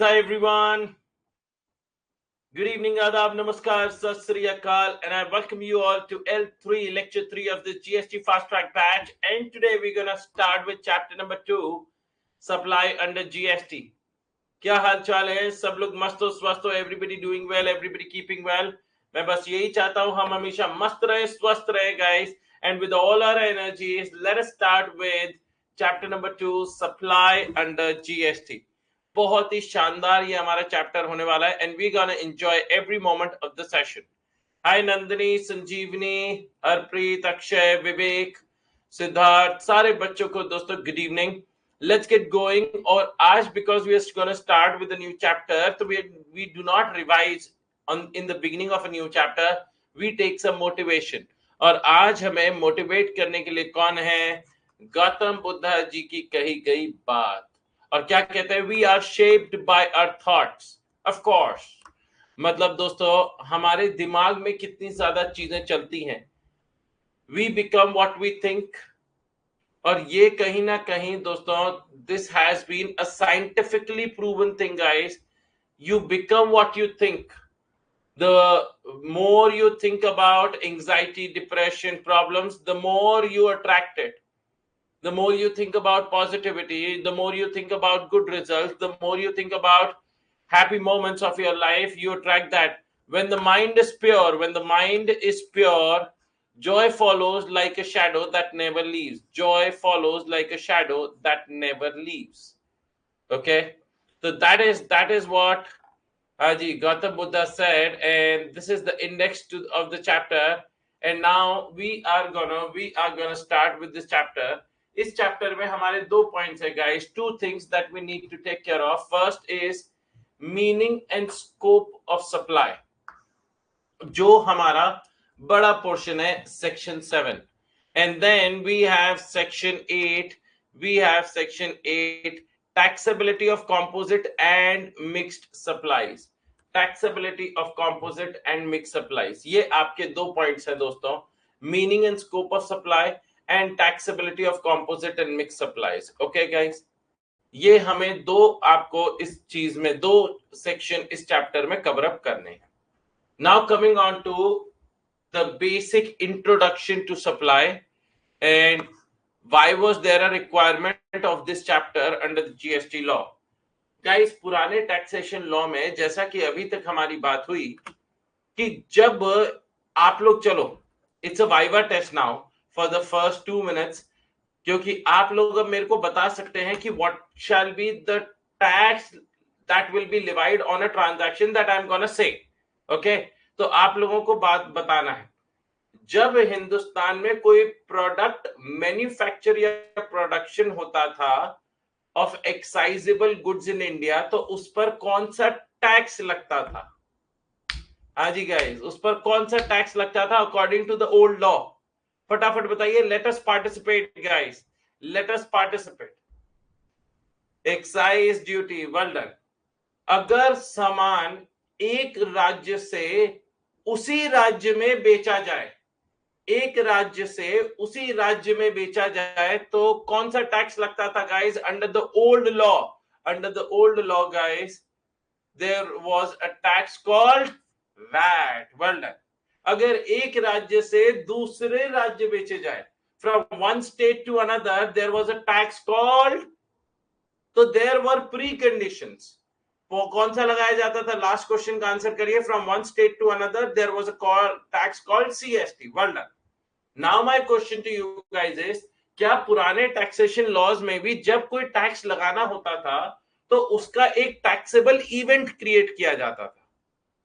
Hi everyone. Good evening, Adab, Namaskar, Sat Sri Akal, and I welcome you all to L3, Lecture 3 of the GST Fast Track batch. And today we're gonna start with chapter number 2, Supply under GST. क्या हाल चाल है? सब लोग मस्त हो, स्वस्थ हो? Everybody doing well, everybody keeping well. मैं बस यही चाहता हूँ हम हमेशा मस्त रहे, स्वस्थ रहे, guys. And with all our energies, let us start with chapter number 2, Supply under GST. बहुत ही शानदार ये हमारा चैप्टर होने वाला है and we gonna enjoy every moment of the session. Hi Nandini, Sanjeevani, Harpreet, Akshay, Vivek, Siddharth, सारे बच्चों को दोस्तों good evening. Let's get going. और आज because we are gonna start with a new chapter, तो we do not revise on in the beginning of a new chapter. We take some motivation. और आज हमें मोटिवेट करने के लिए कौन है? गौतम बुद्ध जी की कही गई बात. और क्या कहते हैं? We are shaped by our thoughts. Of course, मतलब दोस्तों हमारे दिमाग में कितनी ज्यादा चीजें चलती हैं. We become what we think. और ये कहीं ना कहीं दोस्तों, this has been a scientifically proven thing guys. You become what you think. The more you think about anxiety, depression, problems, the more you attract it. The more you think about positivity, the more you think about good results, the more you think about happy moments of your life, you attract that. When the mind is pure, joy follows like a shadow that never leaves. Joy follows like a shadow that never leaves. Okay, so that is what Haji Gautam Buddha said, and this is the index of the chapter. And now we are gonna start with this chapter. इस chapter में हमारे दो points है guys. Two things that we need to take care of. First is meaning and scope of supply, जो हमारा बड़ा portion है section 7. And then we have section 8. Taxability of composite and mixed supplies. Taxability of composite and mixed supplies. ये आपके दो points हैं दोस्तों. Meaning and scope of supply and taxability of composite and mix supplies. Okay guys, ये हमें दो आपको इस चीज में दो सेक्शन इस चैप्टर में कवर अप करने हैं. Now coming on to the basic introduction to supply and why was there a requirement of this chapter under the GST law. Guys, पुराने टैक्सेशन लॉ में जैसा कि अभी तक हमारी बात हुई कि जब आप लोग, चलो it's a viva test now for the first 2 minutes, क्योंकि आप लोग अब मेरे को बता सकते हैं कि what shall be the tax that will be levied on a transaction that I am gonna say. Okay, तो आप लोगों को बात बताना है. जब हिंदुस्तान में कोई प्रोडक्ट मैन्युफैक्चर या प्रोडक्शन होता था ऑफ एक्साइजेबल गुड्स इन इंडिया, तो उस पर कौन सा टैक्स लगता था? हाँ जी गाइस, उस पर कौन सा टैक्स लगता था according to the old law? फटाफट बताइए. Let us participate guys, let us participate. Excise duty. Well done. अगर सामान एक राज्य से उसी राज्य में बेचा जाए, एक राज्य से उसी राज्य में बेचा जाए, तो कौन सा टैक्स लगता था guys under the old law? Under the old law guys, there was a tax called VAT. Well done. अगर एक राज्य से दूसरे राज्य बेचे जाए, from one state to another, there was a tax called. तो देयर वर प्री कंडीशंस. वो कौन सा लगाया जाता था? लास्ट क्वेश्चन का आंसर करिए. From one state to another there was a tax called CST. Well done. Now my question to you guys is, क्या पुराने टैक्सेशन लॉज में भी जब कोई टैक्स लगाना होता था तो उसका एक टैक्सेबल इवेंट क्रिएट किया जाता था?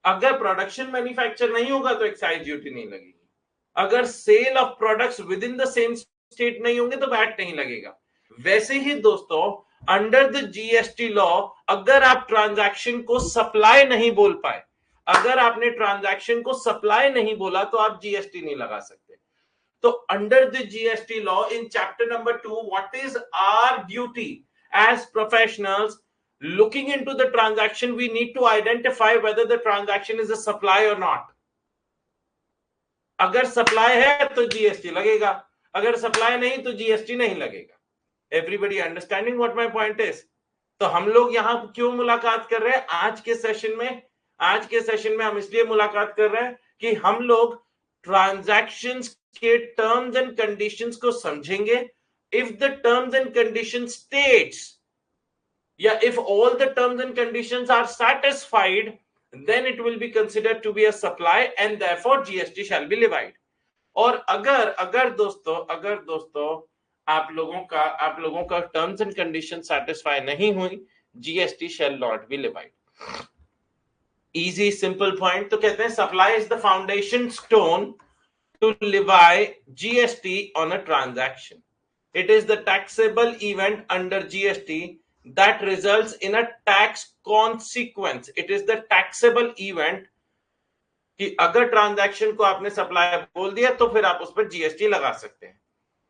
अगर प्रोडक्शन मैन्युफैक्चर नहीं होगा तो एक्साइज ड्यूटी नहीं लगेगी. अगर sale of products within the same state नहीं होंगे तो वैट नहीं लगेगा. वैसे ही दोस्तों, अंडर द जीएसटी लॉ, अगर आप ट्रांजैक्शन को सप्लाई नहीं बोल पाए, अगर आपने ट्रांजैक्शन को सप्लाई नहीं बोला, तो आप जीएसटी नहीं लगा सकते. So under the GST law in chapter number 2, what is our duty as professionals looking into the transaction? We need to identify whether the transaction is a supply or not. अगर supply है तो GST लगेगा, अगर supply नहीं तो GST नहीं लगेगा. Everybody understanding what my point is? तो हम लोग यहाँ क्यों मुलाकात कर रहे हैं आज के सेशन में? आज के सेशन में हम इसलिए मुलाकात कर रहे हैं कि हम लोग ट्रांजैक्शंस के टर्म्स एंड कंडीशंस को समझेंगे. If the terms and condition states, या if all the terms and conditions are satisfied, then it will be considered to be a supply and therefore GST shall be levied. और अगर दोस्तों आप लोगों का terms and condition satisfy नहीं हुई, GST shall not be levied. Easy simple point. तो कहते हैं supply is the foundation stone to levy GST on a transaction. It is the taxable event under GST that results in a tax consequence. It is the taxable event कि अगर transaction को आपने supply बोल दिया तो फिर आप उस पर जीएसटी लगा सकते हैं.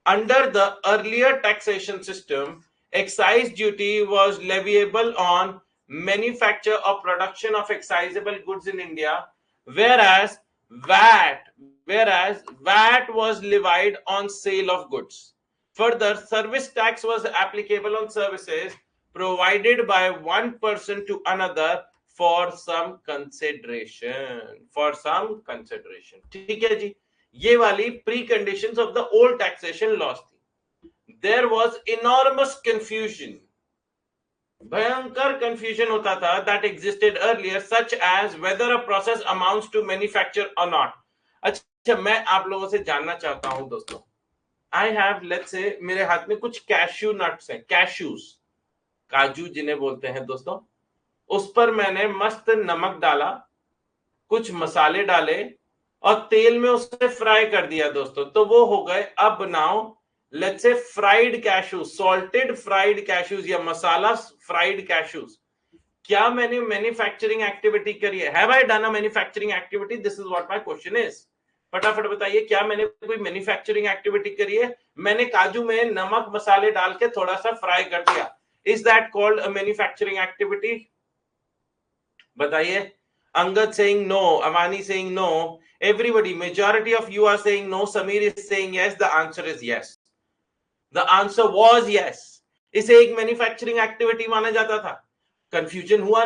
Under the earlier taxation system, excise duty was leviable on manufacture or production of excisable goods in India, whereas VAT was levied on sale of goods. Further, service tax was applicable on services provided by one person to another for some consideration. ठीक है जी. ये वाली preconditions of the old taxation laws थी. There was enormous confusion. भयंकर confusion होता था that existed earlier, such as whether a process amounts to manufacture or not. अच्छा, मैं आप लोगों से जानना चाहता हूं दोस्तों. I have, let's say, मेरे हाथ में कुछ cashew nuts हैं, cashews, काजू जिन्हें बोलते हैं दोस्तों. उस पर मैंने मस्त नमक डाला, कुछ मसाले डाले और तेल में उसे फ्राई कर दिया दोस्तों. तो वो हो गए अब now let's say fried cashews, salted fried cashews या मसाला फ्राइड कैशूज. क्या मैंने मैन्युफैक्चरिंग एक्टिविटी करी है? Have I done a manufacturing activity? This is what my question is. फटाफट बताइए, क्या मैंने कोई मैन्युफैक्चरिंग एक्टिविटी करी है? मैंने काजू में नमक मसाले डाल के थोड़ा सा फ्राई कर दिया. Is that called a manufacturing activity? बताइए. Angad saying no, Amani saying no, everybody, majority of you are saying no, Samir is saying yes. The answer is yes. The answer was yes. इसे एक manufacturing activity माना जाता था. Confusion हुआ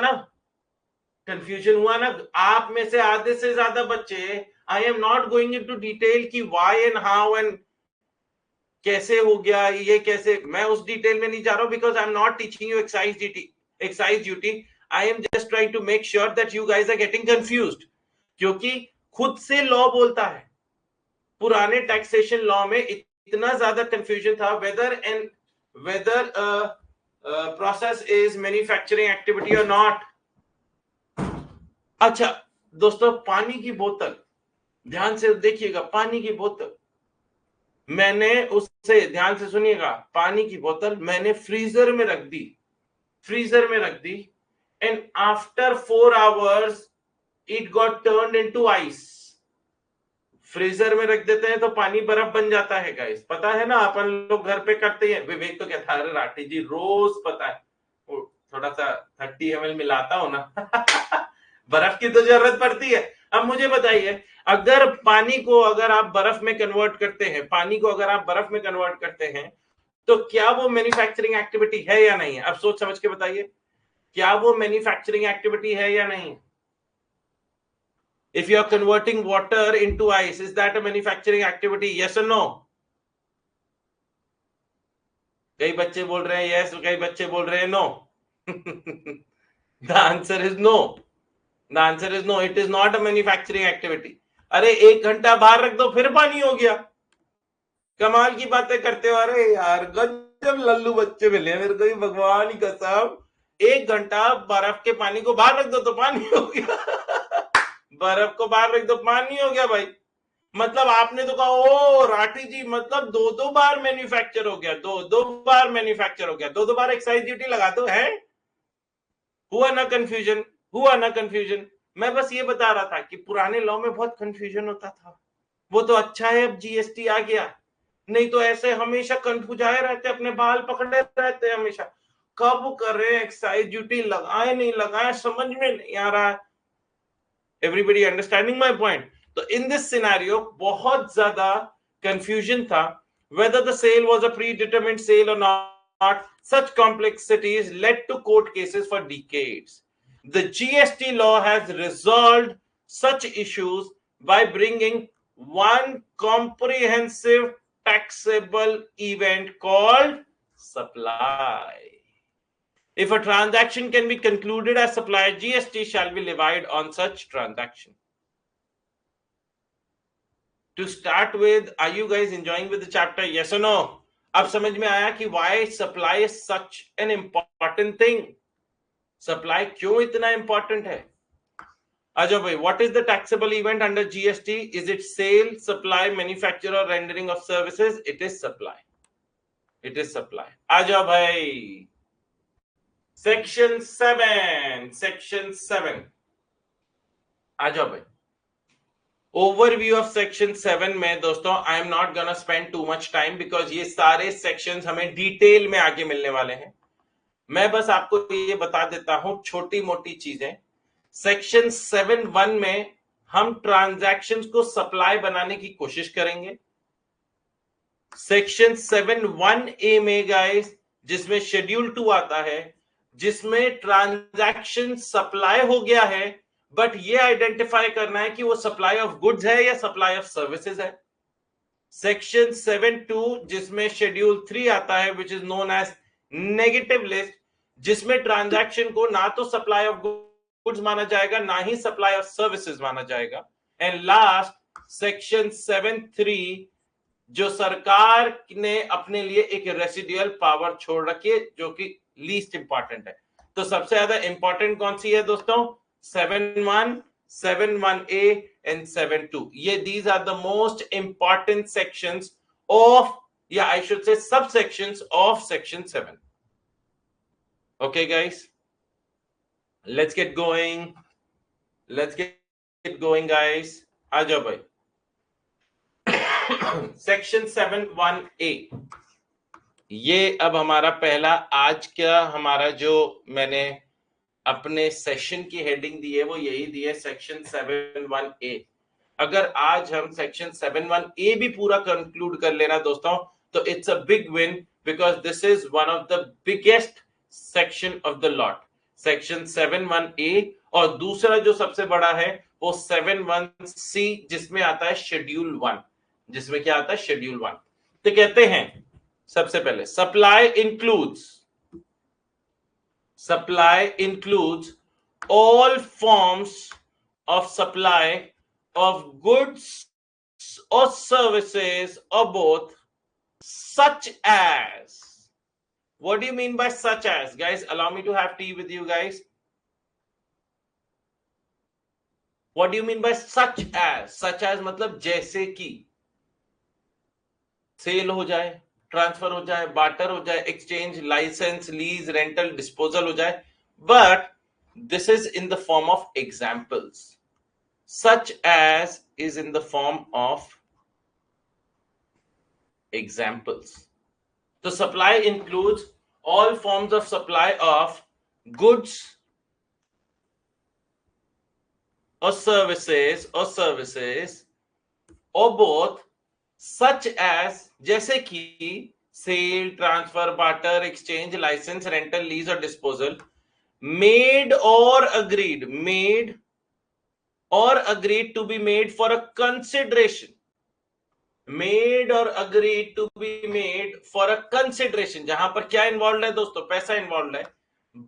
ना? आप में से आधे से ज्यादा बच्चे, आई am not going into detail की व्हाई एंड हाउ एंड कैसे हो गया ये, कैसे, मैं उस डिटेल में नहीं जा रहा हूं, because I am not teaching you excise duty. I am just trying to make sure that you guys are getting confused. क्योंकि खुद से लॉ बोलता है. पुराने टैक्सेशन लॉ में इतना ज्यादा कंफ्यूजन था whether process is manufacturing activity और नॉट. अच्छा दोस्तों, पानी की बोतल ध्यान से देखिएगा. पानी की बोतल मैंने उससे, ध्यान से सुनिएगा, पानी की बोतल मैंने फ्रीजर में रख दी and after 4 hours it got turned into ice. Freezer में रख देते हैं तो पानी बर्फ बन जाता है गाइस. पता है ना, अपन लोग घर पे करते हैं. विवेक तो क्या था, अरे राठी जी रोज पता है, थोड़ा सा 30 ml मिलाता हो ना. बर्फ की तो जरूरत पड़ती है. अब मुझे बताइए, अगर आप बर्फ में कन्वर्ट करते हैं तो क्या वो मैन्युफैक्चरिंग एक्टिविटी है या नहीं है? अब सोच समझ के बताइए, क्या वो मैन्युफैक्चरिंग एक्टिविटी है या नहीं? If you are converting water into ice, is that a manufacturing activity? Yes or no? कई बच्चे बोल रहे हैं yes, कई बच्चे बोल रहे हैं no. The answer is no. It is not a manufacturing activity. अरे 1 घंटा बाहर रख दो फिर पानी हो गया. कमाल की बातें करते हो. अरे यार गजब लल्लू बच्चे मिले मेरे को, भगवान की कसम. 1 घंटा बर्फ के पानी को बाहर रख दो तो पानी हो गया. बर्फ को बाहर रख दो पानी हो गया भाई. मतलब आपने तो कहा ओ राठी जी, मतलब 2 बार मैन्युफैक्चर हो गया, 2 बार मैन्युफैक्चर हो गया, 2 बार एक्साइज ड्यूटी लगा दो है. हुआ ना कंफ्यूजन. मैं बस ये बता रहा था कि पुराने लॉ में बहुत कंफ्यूजन होता था. वो तो अच्छा है अब जीएसटी आ गया, नहीं तो ऐसे हमेशा कंफ्यूजाए रहते, अपने बाल पकड़े रहते हमेशा. कब कर रहे हैं एक्साइज ड्यूटी, लगाए नहीं लगाए समझ में नहीं आ रहा है. Everybody understanding my point? तो इन दिस सिनेरियो बहुत ज्यादा कंफ्यूजन था whether the sale was a predetermined sale or not. such complexities led to court cases for decades. The GST law has resolved such issues by bringing one comprehensive taxable event called supply. If a transaction can be concluded as supply, GST shall be levied on such transaction. To start with, are you guys enjoying with the chapter? Yes or no? अब समझ में आया कि why supply is such an important thing? Supply क्यों इतना important है? आजो भाई, what is the taxable event under GST? Is it sale, supply, manufacture or rendering of services? It is supply. It is supply. आजो भाई, Section 7. Section 7. आजो भाई. Overview of Section 7 में दोस्तों, I am not gonna spend too much time because ये सारे sections हमें detail में आगे मिलने वाले हैं. मैं बस आपको ये बता देता हूं छोटी मोटी चीजें. सेक्शन 7(1) में हम ट्रांजैक्शंस को सप्लाई बनाने की कोशिश करेंगे. सेक्शन 7(1)(a) में गाइस, जिसमें शेड्यूल 2 आता है, जिसमें ट्रांजैक्शन सप्लाई हो गया है, बट ये आइडेंटिफाई करना है कि वो सप्लाई ऑफ गुड्स है या सप्लाई ऑफ सर्विसेज है. सेक्शन 7(2) जिसमें शेड्यूल 3 आता है, which is known as negative list, जिसमें ट्रांजैक्शन को ना तो सप्लाई ऑफ गुड्स माना जाएगा, ना ही सप्लाई ऑफ सर्विसेज माना जाएगा. एंड लास्ट सेक्शन 7(3) जो सरकार ने अपने लिए एक रेसिडुअल पावर छोड़ रखी है, जो कि लीस्ट इंपॉर्टेंट है. तो सबसे ज्यादा इंपॉर्टेंट कौन सी है दोस्तों? 7(1), 7(1)(a) and 7(2). ये these are the most important sections of, yeah, I should say subsections of section 7. Okay guys, let's get going. Let's get going guys. आ जाओ भाई. सेक्शन 7(1)(a) ये अब हमारा पहला आज का हमारा जो मैंने अपने सेशन की हेडिंग दी है वो यही दी है, सेक्शन 7(1)(a). अगर आज हम सेक्शन 7(1)(a) भी पूरा कंक्लूड कर लेना दोस्तों, तो it's a big win, because this is one of the biggest section of the lot, section 7(1)(a. और दूसरा जो सबसे बड़ा है वो 7(1)(c), जिसमें आता है शेड्यूल 1. जिसमें क्या आता है? शेड्यूल 1. तो कहते हैं सबसे पहले supply includes all forms of supply of goods or services or both, such as. What do you mean by such as? Guys, allow me to have tea with you guys. What do you mean by such as? Such as मतलब जैसे कि cell हो जाए, transfer हो जाए, barter हो जाए, exchange, licence, lease, rental, disposal हो जाए, but this is in the form of examples. Such as is in the form of examples. तो supply includes all forms of supply of goods or services or both, such as जैसे कि sale, transfer, barter, exchange, licence, rental, lease और disposal, made or agreed to be made for a consideration. Made or agreed to be made for a consideration, जहां पर क्या involve है दोस्तों? पैसा involve है.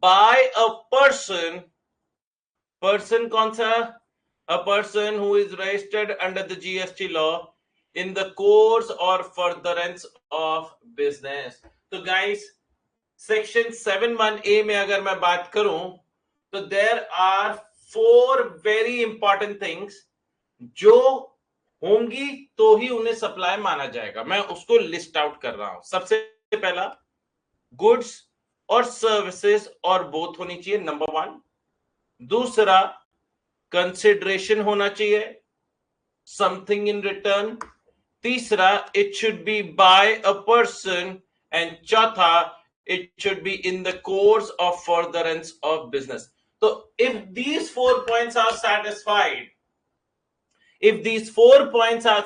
by a person कौन सा? A person who is registered under the GST law in the course or furtherance of business. तो guys, section 7(1)(a) में अगर मैं बात करूं तो there are 4 very important things जो होंगी तो ही उन्हें सप्लाई माना जाएगा. मैं उसको लिस्ट आउट कर रहा हूं. सबसे पहला, गुड्स और सर्विसेज और बोथ होनी चाहिए, नंबर 1. दूसरा, कंसिडरेशन होना चाहिए, समथिंग इन रिटर्न. तीसरा, it should be by a person. And चौथा, it should be in the course of furtherance of business. तो if these 4 points are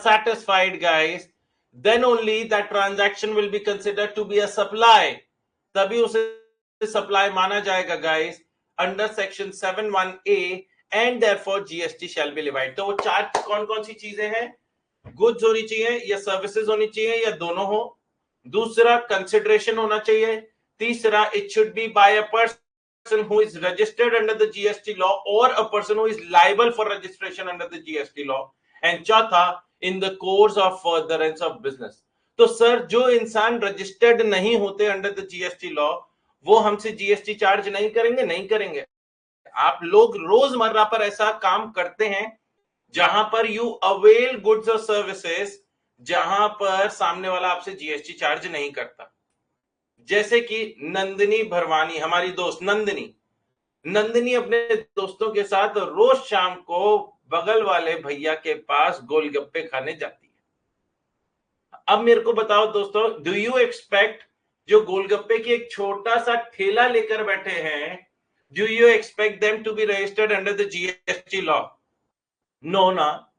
satisfied, guys, then only that transaction will be considered to be a supply. तभी उसे supply माना जाएगा guys under section 71A and therefore GST shall be levied. तो वो चार कौन कौन सी चीजें हैं? गुड्स होनी चाहिए या सर्विसेज होनी चाहिए या दोनों हो। दूसरा कंसिडरेशन होना चाहिए। तीसरा it should be by a person who is registered under the GST law or a person who is liable for registration under the GST law. And चौथा in the course of furtherance of business. तो sir जो इंसान registered नहीं होते under the GST law वो हमसे GST charge नहीं करेंगे? नहीं करेंगे। आप लोग रोजमर्रा पर ऐसा काम करते हैं जहां पर यू अवेल गुड्स और सर्विसेज जहां पर सामने वाला आपसे जीएसटी चार्ज नहीं करता। जैसे कि नंदिनी भरवानी, हमारी दोस्त नंदिनी अपने दोस्तों के साथ रोज शाम को बगल वाले भैया के पास गोलगप्पे खाने जाती है। अब मेरे को बताओ दोस्तों, डू यू एक्सपेक्ट जो गोलगप्पे की एक छोटा सा ठेला लेकर बैठे हैं, do you expect them to be registered under the GST law? No ना।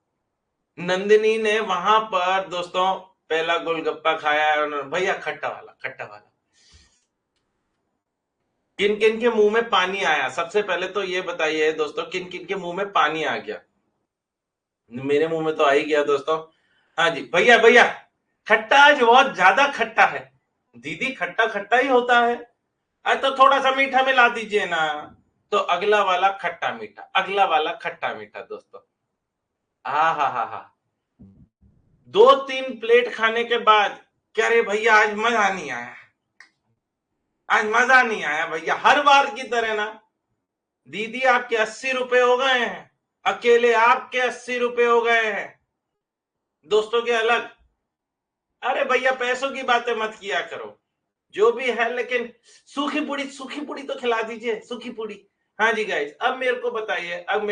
नंदिनी ने वहां पर दोस्तों पहला गोलगप्पा खाया है, भैया खट्टा वाला। किन किन के मुंह में पानी आया? सबसे पहले तो ये बताइए दोस्तों, किन किन के मुंह में पानी आ गया? मेरे मुंह में तो आ ही गया दोस्तों। हाँ जी, भैया खट्टा आज बहुत ज्यादा खट्टा है। दीदी खट्टा खट्टा ही होता है, अरे तो थोड़ा सा मीठा मिला दीजिए ना। तो अगला वाला खट्टा मीठा दोस्तों। हा 2-3 प्लेट खाने के बाद क्या रे भैया आज मजा नहीं आया भैया। हर बार की तरह ना। दीदी आपके 80 रुपए हो गए हैं, अकेले आपके 80 रुपए हो गए हैं, दोस्तों के अलग। अरे भैया पैसों की बातें मत किया करो, जो भी है, लेकिन सूखी पूड़ी तो खिला दीजिए, सूखी पूड़ी। हाँ जी गाइस, अब मेरे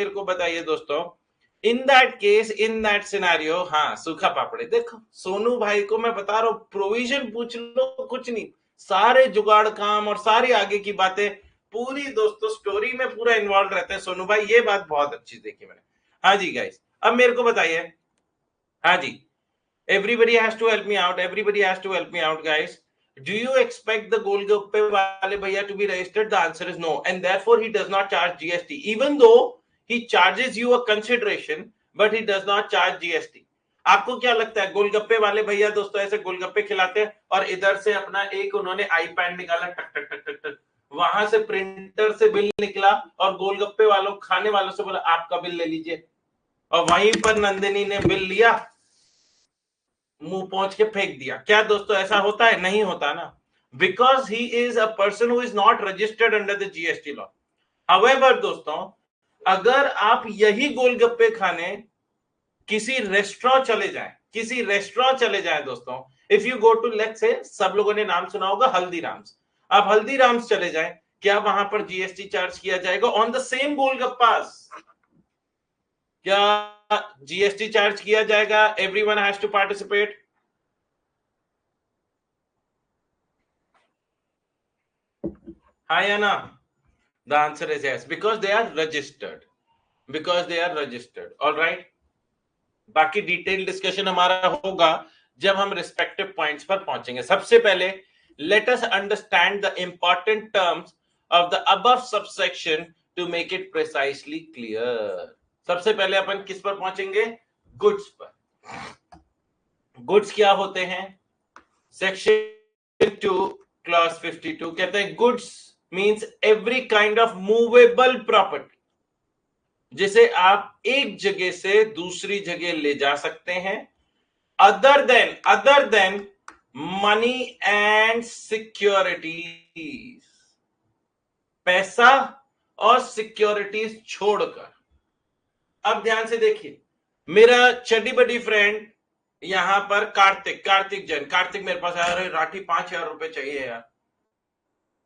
को बताइए दोस्तों, इन दैट सिनेरियो, हाँ सूखा पापड़ी। देखो सोनू भाई को मैं बता रहा हूं, प्रोविजन पूछ लो कुछ नहीं, सारे जुगाड़ काम और सारी आगे की बातें पूरी दोस्तों स्टोरी में पूरा इन्वॉल्व रहते हैं सोनू भाई। ये बात बहुत अच्छी देखी मैंने। हाँ जी गाइस, अब मेरे को बताइए। हाँ जी, everybody has to help me out guys. Do you expect the golgappe wale bhaiya to be registered? The answer is no, and therefore he does not charge GST, even though he charges you a consideration, but he does not charge GST. आपको क्या लगता है गोलगप्पे वाले भैया दोस्तों ऐसे गोलगप्पे खिलाते हैं और इधर से अपना एक उन्होंने आईपैड निकाला, टक टक टक टक टक, वहां से प्रिंटर से बिल निकला और गोलगप्पे वालों खाने वालों से बोला आपका बिल ले लीजिए, और वहीं पर नंदिनी ने बिल लिया, मुंह पहुंच के फेंक दिया? क्या दोस्तों ऐसा होता है? नहीं होता ना, because he is a person who is not registered under the GST law. However दोस्तों, अगर आप यही गोलगप्पे खाने किसी रेस्टोरेंट चले जाएं दोस्तों, if you go to let's say, सब लोगों ने नाम सुना होगा हल्दीराम्स, आप हल्दीराम्स चले जाएं, क्या वहां पर जीएसटी चार्ज किया जाएगा ऑन द सेम गोलगप्पास? क्या जीएसटी चार्ज किया जाएगा? Everyone has to participate. हाँ या ना? The answer is yes, because they are registered. All right. बाकी डिटेल डिस्कशन हमारा होगा जब हम रिस्पेक्टिव पॉइंट्स पर पहुंचेंगे। सबसे पहले let us understand the important terms of the above subsection two make it precisely clear. सबसे पहले अपन किस पर पहुंचेंगे? गुड्स पर। गुड्स क्या होते हैं? सेक्शन 2 क्लॉज 52 कहते हैं goods means every kind of movable property जिसे आप एक जगह से दूसरी जगह ले जा सकते हैं, other than money and securities, पैसा और सिक्योरिटीज छोड़कर। अब ध्यान से देखिए, मेरा चड्डी बड्डी फ्रेंड यहां पर कार्तिक जैन, कार्तिक मेरे पास आया, राठी 5,000 रुपए चाहिए यार,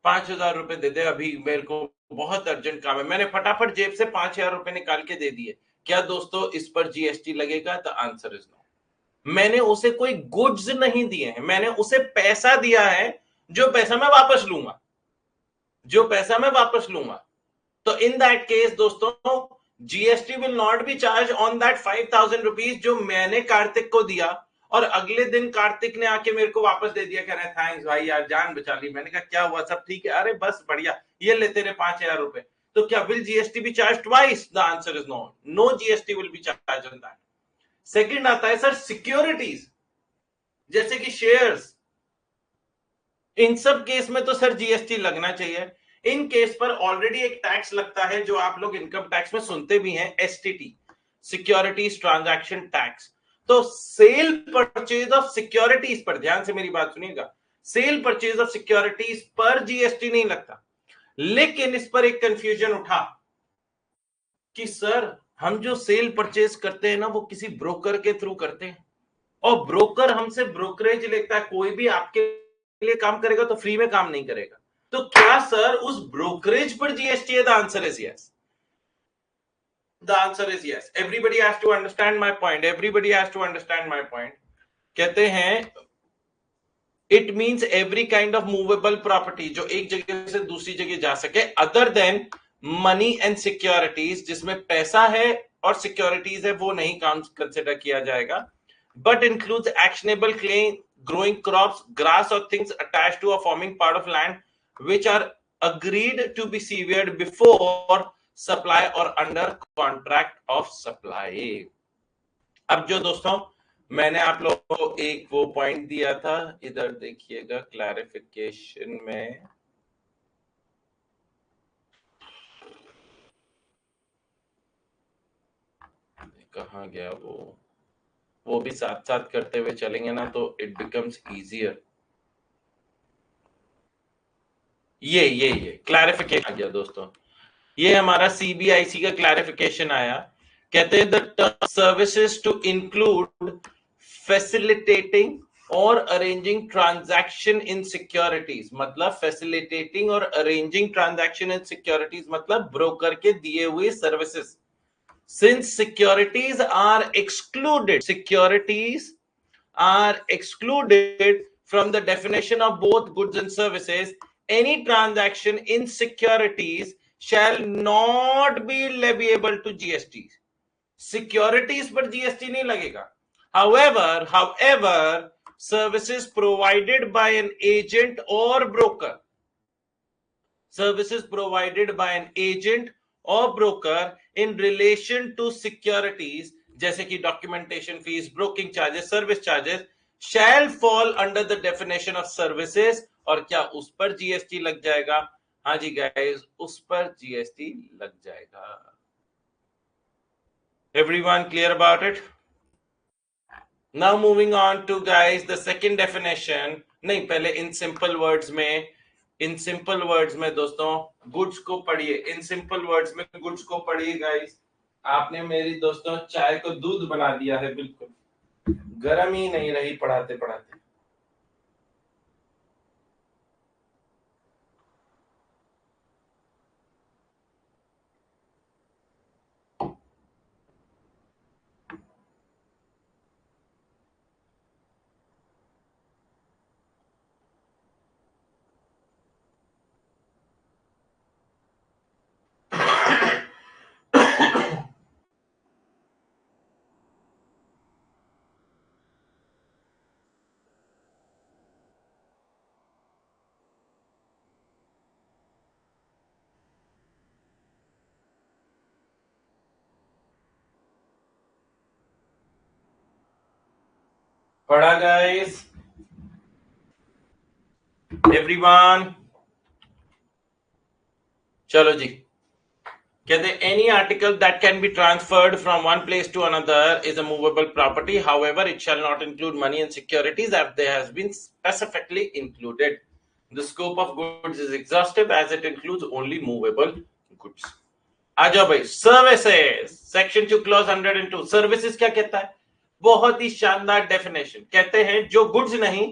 5,000 रुपए दे दे, अभी मेरे को बहुत अर्जेंट काम है। मैंने फटाफट जेब से 5,000 रुपए निकाल के दे दिए। क्या दोस्तों इस पर जीएसटी लगेगा? The answer is no. मैंने उसे कोई गुड्स नहीं दिए हैं, मैंने उसे पैसा दिया है, जो पैसा मैं वापस लूंगा। तो इन दैट केस दोस्तों GST will not be charge on that 5,000 rupees जो मैंने कार्तिक को दिया और अगले दिन कार्तिक ने आके मेरे को वापस दे दिया, कह रहे थैंक्स भाई यार, जान बचा ली। मैंने कहा क्या हुआ, सब ठीक है? अरे बस बढ़िया, ये ले तेरे 5,000 रुपए। तो क्या will GST be charge twice? The answer is no, no GST will be charge on that. Second आता है सर सिक्योरिटीज, जैसे कि शेयर्स, इन सब केस में तो सर जीएसटी लगना चाहिए। इन केस पर ऑलरेडी एक टैक्स लगता है जो आप लोग इनकम टैक्स में सुनते भी हैं, एसटीटी, सिक्योरिटीज ट्रांजैक्शन टैक्स। तो सेल परचेज ऑफ सिक्योरिटीज पर, ध्यान से मेरी बात सुनिएगा, सेल परचेज ऑफ सिक्योरिटीज पर जीएसटी नहीं लगता। लेकिन इस पर एक कंफ्यूजन उठा कि सर हम जो सेल परचेज करते हैं ना, वो किसी ब्रोकर के थ्रू करते हैं, और ब्रोकर हमसे ब्रोकरेज लेता है। कोई भी आपके लिए काम करेगा तो फ्री में काम नहीं करेगा। तो क्या सर उस ब्रोकरेज पर जीएसटी है? The answer is yes. The answer is yes. Everybody has to understand my point. Everybody has to understand my point. कहते हैं it means every kind of movable property जो एक जगह से दूसरी जगह जा सके, other than money and securities, जिसमें पैसा है और securities है, वो नहीं कंसिडर किया जाएगा, but includes actionable claim, growing crops, grass or things attached to a forming part of land which are agreed to be severed before supply or under contract of supply। अब जो दोस्तों मैंने आप लोगों को एक वो पॉइंट दिया था, इधर देखिएगा क्लैरिफिकेशन में, कहाँ गया वो भी साथ साथ करते हुए चलेंगे ना तो इट बिकम्स इजियर। ये क्लैरिफिकेशन आ गया दोस्तों, ये हमारा सीबीआईसी का क्लैरिफिकेशन आया। कहते हैं the services to include facilitating और अरेंजिंग ट्रांजैक्शन इन सिक्योरिटीज, मतलब फैसिलिटेटिंग और अरेंजिंग ट्रांजैक्शन इन सिक्योरिटीज मतलब ब्रोकर के दिए हुए services. Since securities are excluded from the definition of both goods and services, any transaction in securities shall not be leviable to GST। Securities पर GST नहीं लगेगा। However, services provided by an agent or broker, services provided by an agent or broker in relation to securities, जैसे कि documentation fees, broking charges, service charges, shall fall under the definition of services। और क्या उस पर GST लग जाएगा? हाँ जी गाइस, उस पर जीएसटी लग जाएगा। Everyone clear about it? Now moving on to guys the second definition। नहीं, पहले इन सिंपल वर्ड्स में दोस्तों गुड्स को पढ़िए। इन सिंपल वर्ड्स में गुड्स को पढ़िए गाइस। आपने मेरी दोस्तों चाय को दूध बना दिया है, बिल्कुल गर्म ही नहीं रही पढ़ाते पढ़ाते। पढ़ा गाइस एवरीवन? चलो जी, कहते any article that can be transferred from one place to another is a movable property, however it shall not include money and securities as they has been specifically included। The scope of goods is exhaustive as it includes only movable goods। आ जाओ भाई, services, section 2 clause 102। Services क्या कहता है? बहुत ही शानदार definition. कहते हैं जो गुड्स नहीं,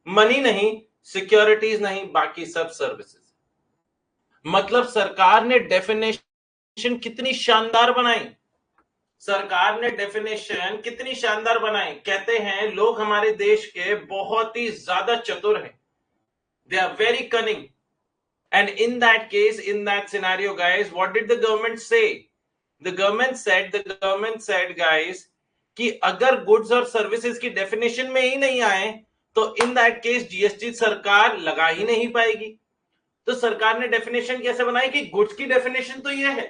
मनी नहीं, सिक्योरिटीज नहीं, बाकी सब सर्विसेज। मतलब सरकार ने डेफिनेशन कितनी शानदार बनाई, सरकार ने डेफिनेशन कितनी शानदार बनाई। कहते हैं लोग हमारे देश के बहुत ही ज्यादा चतुर हैं, they are very cunning. And in that case, in that scenario, guys, what did the government say? The government said, guys, कि अगर गुड्स और सर्विसेज की डेफिनेशन में ही नहीं आए तो इन दैट केस जीएसटी सरकार लगा ही नहीं पाएगी। तो सरकार ने डेफिनेशन कैसे बनाई कि गुड्स की डेफिनेशन तो ये है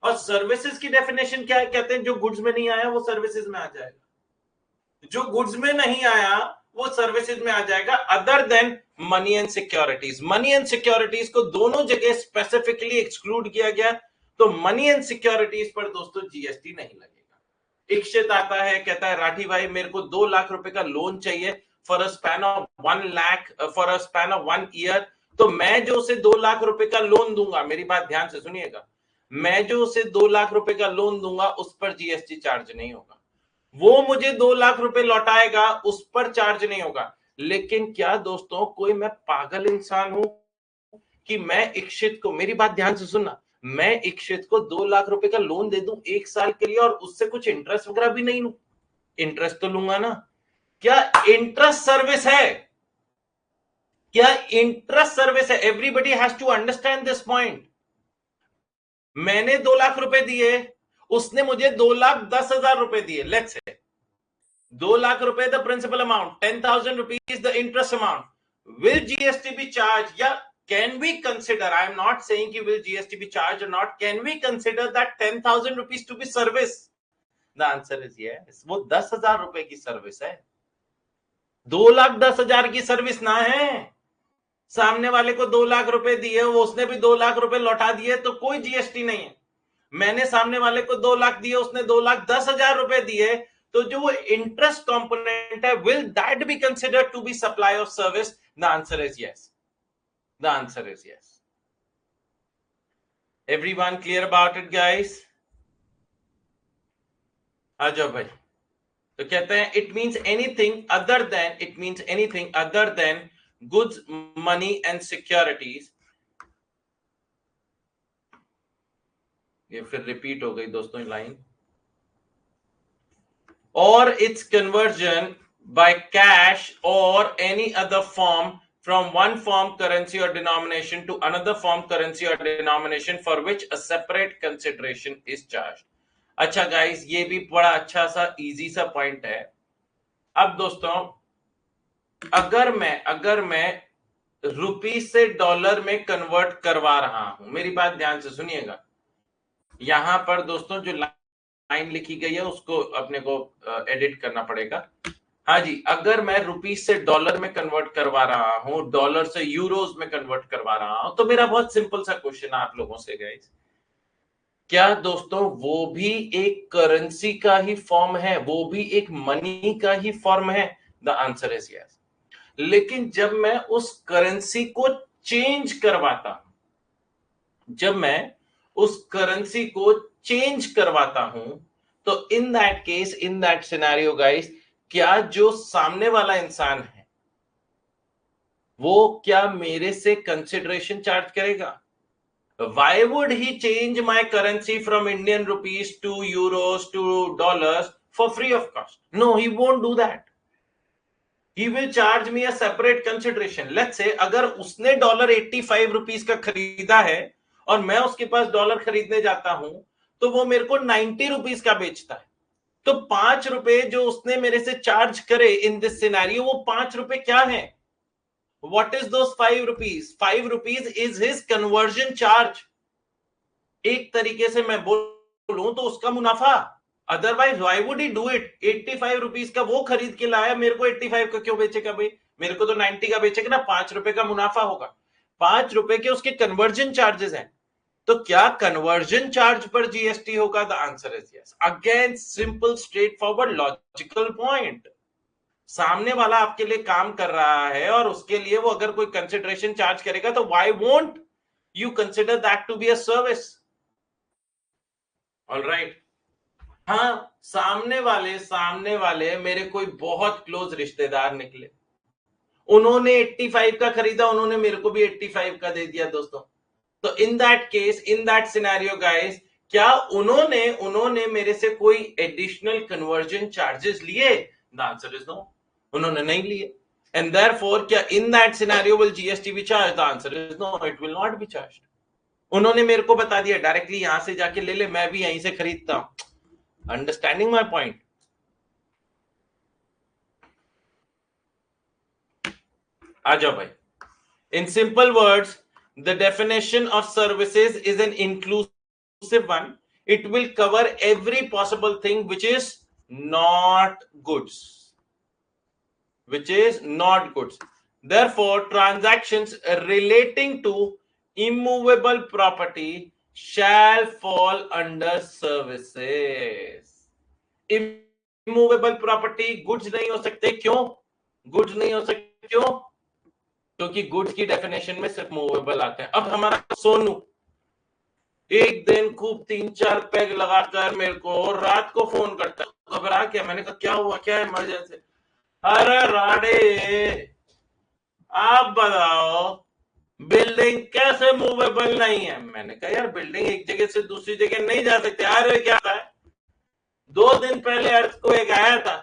और सर्विसेज की डेफिनेशन क्या है, कहते हैं जो गुड्स में नहीं आया वो सर्विसेज में आ जाएगा, जो गुड्स में नहीं आया वो सर्विसेज में आ जाएगा, other than money and securities. Money and securities को दोनों जगह स्पेसिफिकली एक्सक्लूड किया गया, तो मनी एंड सिक्योरिटीज पर दोस्तों जीएसटी नहीं लगेगा। इक्षित आता है, कहता है राठी भाई मेरे को 2 लाख रुपए का लोन चाहिए for a span of 1 lakh for a span of 1 year, तो मैं जो उसे 2 लाख रुपए का लोन दूंगा, मेरी बात ध्यान से सुनिएगा, मैं जो उसे 2 लाख रुपए का लोन दूंगा उस पर जीएसटी चार्ज नहीं होगा, वो मुझे 2 लाख रुपए लौटाएगा उस पर चार्ज नहीं होगा। लेकिन क्या दोस्तों कोई मैं पागल इंसान हूं कि मैं इक्षित को, मेरी बात ध्यान से सुनना, मैं इक्षित को 2 लाख रुपए का लोन दे दूं 1 साल के लिए और उससे कुछ इंटरेस्ट वगैरह भी नहीं लूं? इंटरेस्ट तो लूंगा ना। क्या इंटरेस्ट सर्विस है? क्या इंटरेस्ट सर्विस है? Everybody has to understand this point. मैंने 2 लाख रुपए दिए, उसने मुझे 2,10,000 रुपए दिए, लेट्स से 2 लाख रुपए the principal amount, 10,000 rupees the interest amount. Will GST be charged? Yeah, can we consider? I am not saying कि will GST be charged or not. Can we consider that 10,000 rupees to be service? The answer is yes. वो 10,000 रुपए की service है, 2,10,000 की service ना है। सामने वाले को 2 लाख रुपए दिए, वो उसने भी 2 लाख रुपए लौटा दिए, तो कोई जीएसटी नहीं है। मैंने सामने वाले को 2 लाख दिए, उसने 2,10,000 रुपए दिए, तो जो वो इंटरेस्ट कंपोनेंट है, will that be considered to be supply of service? The answer is yes. The answer is yes. Everyone clear about it guys? आ जाओ भाई। तो कहते हैं it means anything other than, it means anything other than goods, money and securities. ये फिर repeat हो गई दोस्तों line. or its conversion by cash or any other form from one form currency or denomination to another form currency or denomination for which a separate consideration is charged. अच्छा guys, ये भी बड़ा अच्छा सा easy सा point है। अब दोस्तों अगर मैं रुपीस से डॉलर में कन्वर्ट करवा रहा हूं, मेरी बात ध्यान से सुनिएगा, यहां पर दोस्तों जो लाइन लिखी गई है उसको अपने को एडिट करना पड़ेगा। हाँ जी, अगर मैं रुपीस से डॉलर में कन्वर्ट करवा रहा हूं, डॉलर से यूरोज में कन्वर्ट करवा रहा हूं, तो मेरा बहुत सिंपल सा क्वेश्चन आप लोगों से गाइस, क्या दोस्तों वो भी एक करेंसी का ही फॉर्म है, वो भी एक मनी का ही फॉर्म है? The answer is yes. लेकिन जब मैं उस करेंसी को चेंज करवाता हूं, जब मैं उस करेंसी को चेंज करवाता हूं, तो in that case, in that scenario guys, क्या जो सामने वाला इंसान है वो क्या मेरे से कंसिडरेशन चार्ज करेगा? Why would he change my currency from Indian rupees to euros to dollars for free of cost? No, he won't do that. He will charge me a separate consideration. Let's say अगर उसने dollar 85 rupees का खरीदा है और मैं उसके पास dollar खरीदने जाता हूं, तो वो मेरे को 90 रुपीस का बेचता है, तो 5 रुपए जो उसने मेरे से चार्ज करे इन दिस सिनेरियो, वो 5 रुपए क्या है? What is those 5 rupees? 5 rupees is his conversion charge. एक तरीके से मैं बोलूं तो उसका मुनाफा। Otherwise why would he do it? 85 rupees का वो खरीद के लाया, मेरे को 85 का क्यों बेचेगा भाई? मेरे को तो 90 का बेचेगा ना, 5 रुपए का मुनाफा होगा, 5 रुपए के उसके कन्वर्जन चार्जेस हैं। तो क्या कन्वर्जन चार्ज पर जीएसटी होगा? The answer is yes. Again simple straight forward logical point. सामने वाला आपके लिए काम कर रहा है और उसके लिए वो अगर कोई कंसिडरेशन चार्ज करेगा, तो why won't you consider that to be a service? Alright. हाँ, सामने वाले मेरे कोई बहुत क्लोज रिश्तेदार निकले, उन्होंने 85 का खरीदा, उन्होंने मेरे को भी 85 का दे दिया दोस्तों। तो in that case, in that scenario guys, क्या उन्होंने मेरे से कोई एडिशनल कन्वर्जन चार्जेस लिए? द आंसर इज नो, उन्होंने नहीं लिए। एंड देयरफॉर क्या in that scenario will GST be charge? The answer is no, it will not be charged. उन्होंने मेरे को बता दिया डायरेक्टली, यहां से जाके ले ले, मैं भी यहीं से खरीदता हूं। Understanding my point? आ जाओ भाई. In simple words, the definition of services is an inclusive one. It will cover every possible thing which is not goods. Which is not goods. Therefore, transactions relating to immovable property shall fall under services. Immovable property goods नहीं हो सकते. क्यों? Goods नहीं हो सकते. क्यों? क्योंकि goods की डेफिनेशन में सिर्फ मूवेबल आते हैं. अब हमारा सोनू एक दिन खूब 3-4 पैग लगाकर मेरे को रात को फोन करता, घबरा क्या? मैंने कहा क्या हुआ, क्या इमरजेंसी? अरे राडे, आप बताओ बिल्डिंग कैसे मूवेबल नहीं है? मैंने कहा यार बिल्डिंग एक जगह से दूसरी जगह नहीं जा सकते. अरे क्या है, 2 दिन पहले अर्थक्वेक आया था,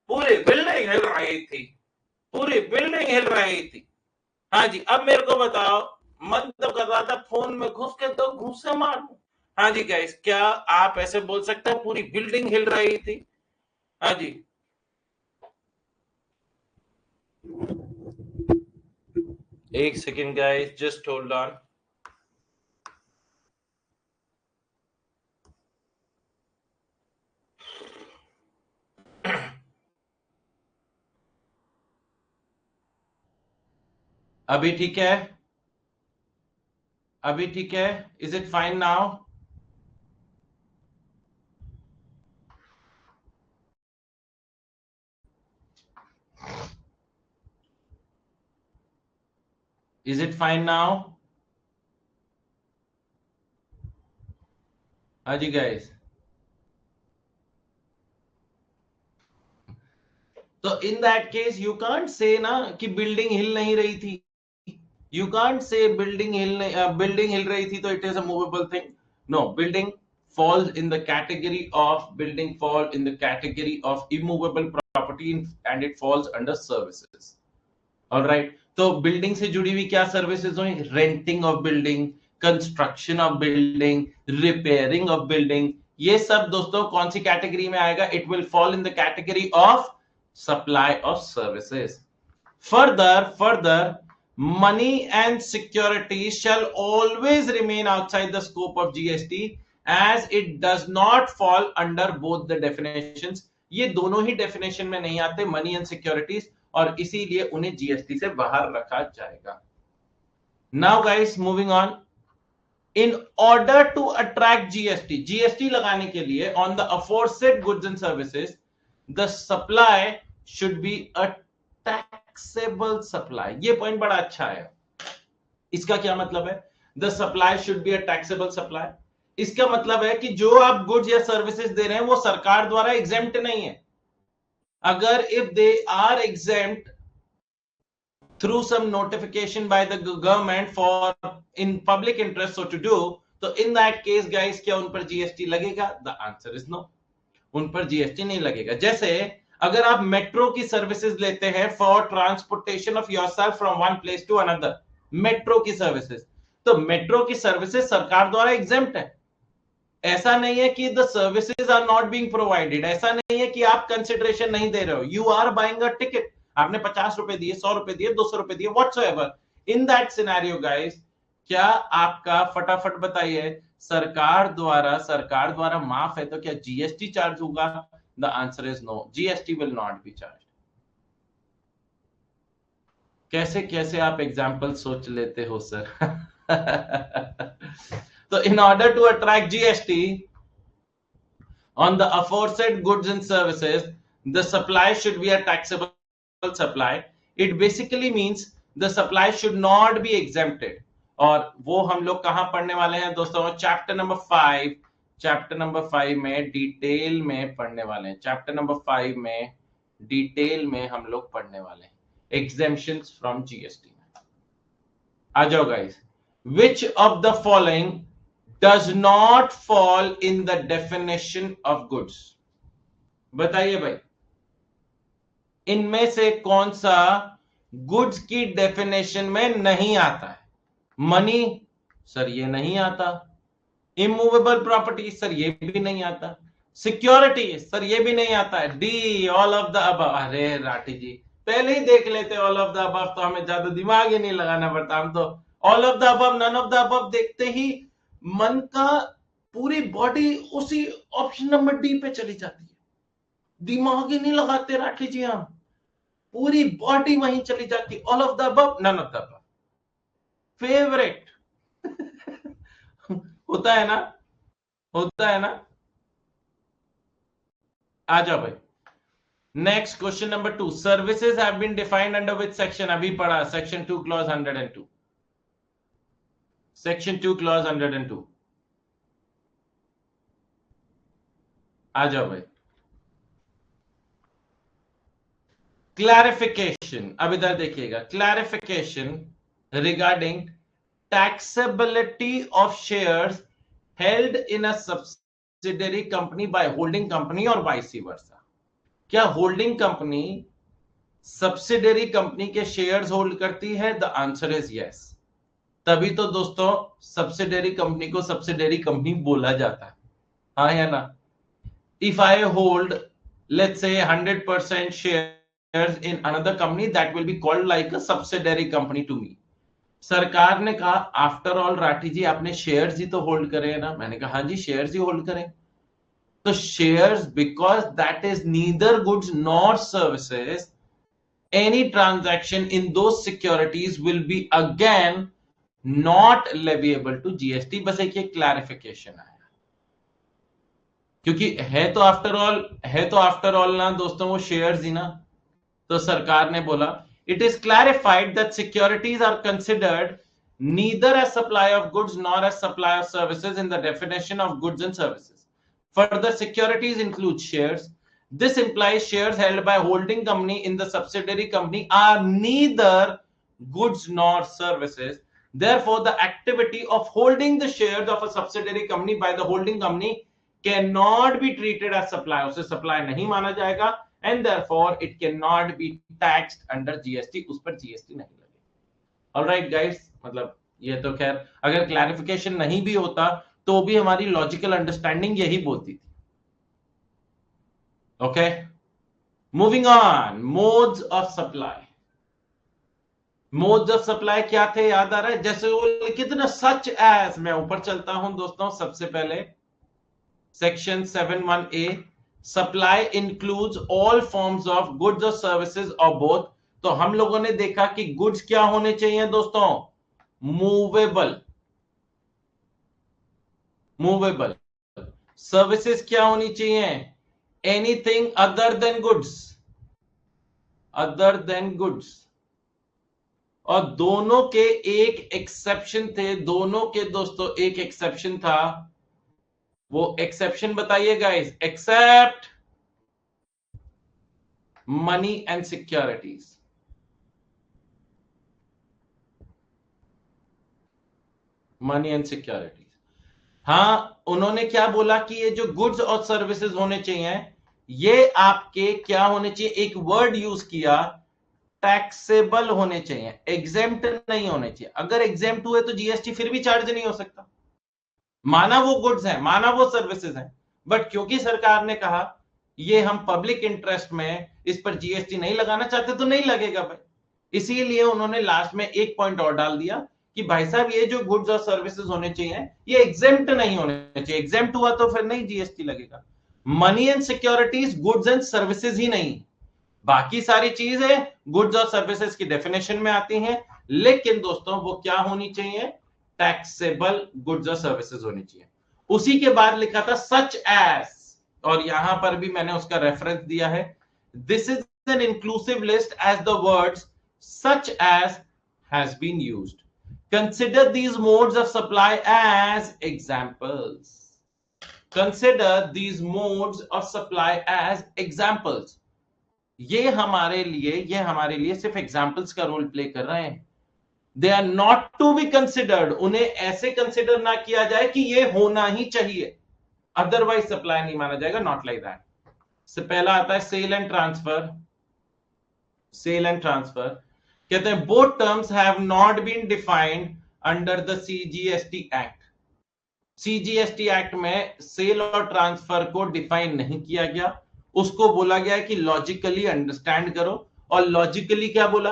पूरी बिल्डिंग हिल रही थी, पूरी बिल्डिंग हिल रही थी. हाँ जी, अब मेरे को बताओ, मतलब कर रहा था फोन में घुस के तो घुस से मारूं. हाँ जी गाइस, क्या आप ऐसे बोल सकते हैं पूरी बिल्डिंग हिल रही थी? हाँ जी. एक second guys, just hold on. अभी ठीक है? अभी ठीक है? Is it fine now? Is it fine now? Haji guys. So in that case, you can't say ना कि building हिल नहीं रही थी. You can't say building hill rahi thi, so it is a movable thing. No, building falls in the category of immovable property and it falls under services. All right. तो building से जुड़ी हुई क्या services हुई? Renting of building, construction of building, repairing of building. ये सब दोस्तों कौन सी कैटेगरी में आएगा? It will fall in the category of supply of services. Further money and securities shall always remain outside the scope of GST as it does not fall under both the definitions. ये दोनों ही definition में नहीं आते, money and securities, और इसीलिए उन्हें GST से बाहर रखा जाएगा. Now guys, moving on. In order to attract GST लगाने के लिए on the aforesaid goods and services, the supply should be a taxable supply. ये पॉइंट बड़ा अच्छा है. इसका क्या मतलब है? The supply should be a taxable supply. इसका मतलब है कि जो आप गुड्स या सर्विसेज दे रहे हैं वो सरकार द्वारा एग्जेम्प्ट नहीं है. अगर if they are exempt through some notification by the government for in public interest so to do, तो in that case guys क्या उन पर GST लगेगा? The answer is no. उन पर GST नहीं लगेगा. जैसे अगर आप मेट्रो की सर्विसेज लेते हैं for transportation of yourself from one place to another, metro की सर्विसेज, तो मेट्रो की सर्विसेज सरकार द्वारा एग्जेम्प्ट है. ऐसा नहीं है कि the services are not being provided. ऐसा नहीं है कि आप कंसिडरेशन नहीं दे रहे हो. You are buying a ticket. आपने 50 रुपए दिए, 100 रुपए दिए, 200 रुपए दिए, whatsoever. In that scenario guys, क्या आपका, फटाफट बताइए, सरकार द्वारा माफ है तो क्या जीएसटी चार्ज होगा? The answer is no. GST will not be charged. कैसे कैसे आप एग्जाम्पल सोच लेते हो सर? तो in order to attract GST on the aforesaid goods and services, the supply should be a taxable supply. It basically means the supply should not be exempted. और वो हम लोग कहां पढ़ने वाले हैं दोस्तों? चैप्टर नंबर 5 में डिटेल में पढ़ने वाले हैं. चैप्टर नंबर 5 में डिटेल में हम लोग पढ़ने वाले हैं एग्जेम्पशंस फ्रॉम जीएसटी. आ जाओ guys. Which of the following does not fall in the definition of goods? बताइए भाई, इनमें से कौन सा गुड्स की डेफिनेशन में नहीं आता है? मनी, सर ये नहीं आता. इमूवेबल प्रॉपर्टी, सर ये भी नहीं आता. सिक्योरिटी, सर ये भी नहीं आता है. D, all of the above. अरे राठी जी, पहले ही देख लेते ऑल ऑफ द अबव, तो हमें ज्यादा दिमाग ही नहीं लगाना पड़ता। हम तो all of the above, none of the above देखते ही मन का पूरी बॉडी उसी ऑप्शन नंबर डी पे चली जाती है, दिमाग ही नहीं लगाते राठी जी हम, पूरी बॉडी वहीं चली जाती, all of the above, none of the above, favourite. होता है ना, होता है ना। आ जाओ भाई, next question number 2, services have been defined under which section? अभी पढ़ा, सेक्शन 2 क्लॉज 102, सेक्शन 2 क्लॉज 102। आ जाओ भाई, क्लैरिफिकेशन, अब इधर देखिएगा, clarification regarding taxability of shares held in a subsidiary company by holding company और वाइस वर्सा। क्या होल्डिंग कंपनी सब्सिडियरी कंपनी के शेयर्स होल्ड करती है? The answer is yes. तभी तो दोस्तों सब्सिडियरी कंपनी को सब्सिडियरी कंपनी बोला जाता है, हाँ या ना? If I hold let's say 100% shares in another company, that will be called like a subsidiary company to me. सरकार ने कहा आफ्टर ऑल राठी जी आपने शेयर्स ही तो होल्ड करे हैं ना? मैंने कहा हाँ जी शेयर्स ही होल्ड करें। तो shares, because that is neither goods nor services, any transaction in those securities will be again not leviable to GST। बस एक ये क्लैरिफिकेशन आया, क्योंकि है तो आफ्टर ऑल ना दोस्तों वो शेयर्स ही ना। तो सरकार ने बोला it is clarified that securities are considered neither as supply of goods nor as supply of services in the definition of goods and services. Further, securities include shares. This implies shares held by holding company in the subsidiary company are neither goods nor services. Therefore, the activity of holding the shares of a subsidiary company by the holding company cannot be treated as supply. उसे supply नहीं माना जाएगा, and therefore it cannot be taxed under GST। उस पर GST नहीं लगेगा। Alright guys, मतलब ये तो खैर अगर क्लैरिफिकेशन नहीं भी होता तो भी हमारी लॉजिकल अंडरस्टैंडिंग यही बोलती थी। Okay, moving on, modes of supply. Modes of supply क्या थे, याद आ रहा है? जैसे वो कितना सच एज, मैं ऊपर चलता हूं दोस्तों, सबसे पहले section 7(1)(a), supply includes all forms of goods और सर्विसेज और बोथ। तो हम लोगों ने देखा कि गुड्स क्या होने चाहिए दोस्तों? Movable, movable. सर्विसेज क्या होनी चाहिए? Anything other than goods, other than goods. और दोनों के एक एक्सेप्शन थे, दोनों के दोस्तों एक एक्सेप्शन था। वो एक्सेप्शन बताइए guys, except money and securities. Money and securities, हाँ उन्होंने क्या बोला कि ये जो गुड्स और सर्विसेज होने चाहिए ये आपके क्या होने चाहिए? एक वर्ड यूज किया, टैक्सेबल होने चाहिए, एग्जेम्प्ट नहीं होने चाहिए। अगर एग्जेम्प्ट हुए तो जीएसटी फिर भी चार्ज नहीं हो सकता, माना वो गुड्स है, माना वो सर्विसेज है, बट क्योंकि सरकार ने कहा ये हम पब्लिक इंटरेस्ट में इस पर जीएसटी नहीं लगाना चाहते तो नहीं लगेगा भाई। इसीलिए उन्होंने लास्ट में एक पॉइंट और डाल दिया कि भाई साहब ये जो गुड्स और सर्विसेज होने चाहिए ये एग्जेम्प्ट नहीं होने चाहिए, एग्जेम्प्ट हुआ तो फिर नहीं जीएसटी लगेगा। Money and securities goods and services ही नहीं, बाकी सारी चीजें गुड्स और सर्विसेज की डेफिनेशन में आती हैं, लेकिन दोस्तों वो क्या होनी चाहिए? टैक्सेबल गुड्स और सर्विसेज होनी चाहिए। उसी के बाद लिखा था सच एज, और यहां पर भी मैंने उसका रेफरेंस दिया है। This is an inclusive list as the words such as has been used. Consider these modes of supply as examples. Consider these modes of supply as examples. ये हमारे लिए सिर्फ एग्जाम्पल्स का रोल प्ले कर रहे हैं। They are not to be considered, उन्हें ऐसे कंसिडर ना किया जाए कि ये होना ही चाहिए, अदरवाइज सप्लाई नहीं माना जाएगा, नॉट लाइक दैट। से पहला आता है sale and transfer. Sale and transfer कहते हैं both terms have not been defined under the CGST act. CGST act में सेल और ट्रांसफर को डिफाइन नहीं किया गया, उसको बोला गया कि लॉजिकली अंडरस्टैंड करो और लॉजिकली क्या बोला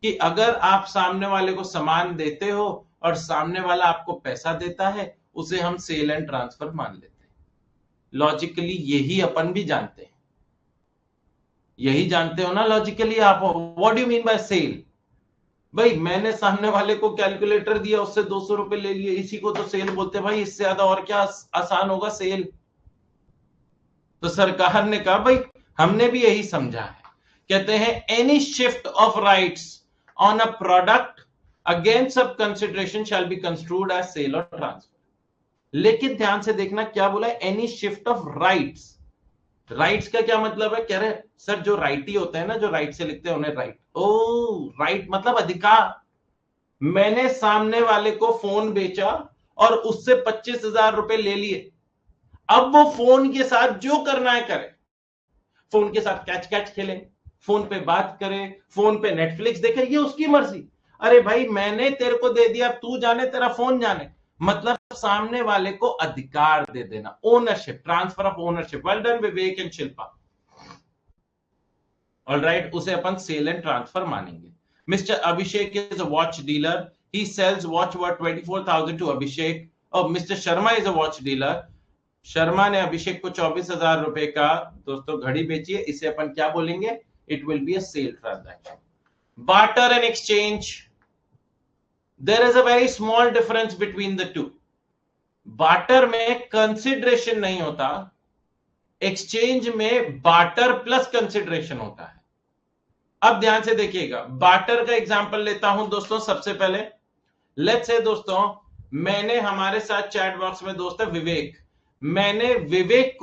कि अगर आप सामने वाले को सामान देते हो और सामने वाला आपको पैसा देता है, उसे हम सेल एंड ट्रांसफर मान लेते हैं। लॉजिकली यही अपन भी जानते हैं, यही जानते हो ना लॉजिकली आप। What do you mean by sale? भाई मैंने सामने वाले को कैलकुलेटर दिया, उससे 200 रुपए ले लिए, इसी को तो सेल बोलते हैं भाई। इससे ज्यादा और क्या आसान होगा सेल? तो सरकार ने कहा भाई हमने भी यही समझा है, कहते हैं any shift of rights on a product against सब consideration shall be construed as sale और ट्रांसफर। लेकिन ध्यान से देखना क्या बोला है, any shift of rights. Rights का क्या मतलब है? कह रहे सर जो राइटी होता है ना, जो राइट से लिखते हैं उन्हें राइट। ओ राइट मतलब अधिकार। मैंने सामने वाले को फोन बेचा और उससे 25,000 रुपए ले लिए। अब वो फोन के साथ जो करना है करे, फोन के साथ कैच कैच खेले, फोन पे बात करे, फोन पे नेटफ्लिक्स देखे, ये उसकी मर्जी। अरे भाई मैंने तेरे को दे दिया, तू जाने तेरा फोन जाने। मतलब सामने वाले को अधिकार दे देना, ownership, transfer of ownership. Well done Vivek and Shilpa. Alright, उसे अपन सेल एंड ट्रांसफर मानेंगे। Mister Abhishek is a watch dealer, he sells watch worth 24,000 to Abhishek. और mister Sharma is a watch dealer, Sharma ने अभिषेक को 24,000 रुपए का दोस्तों घड़ी बेची है। इसे अपन क्या बोलेंगे? It will be a sale transaction. Barter and exchange, there is a very small difference between the two. Barter में कंसिडरेशन नहीं होता, एक्सचेंज में बार्टर प्लस कंसिडरेशन होता है। अब ध्यान से देखिएगा, बार्टर का एग्जांपल लेता हूं दोस्तों। सबसे पहले लेट्स से दोस्तों, मैंने हमारे साथ चैट बॉक्स में दोस्त है विवेक, मैंने विवेक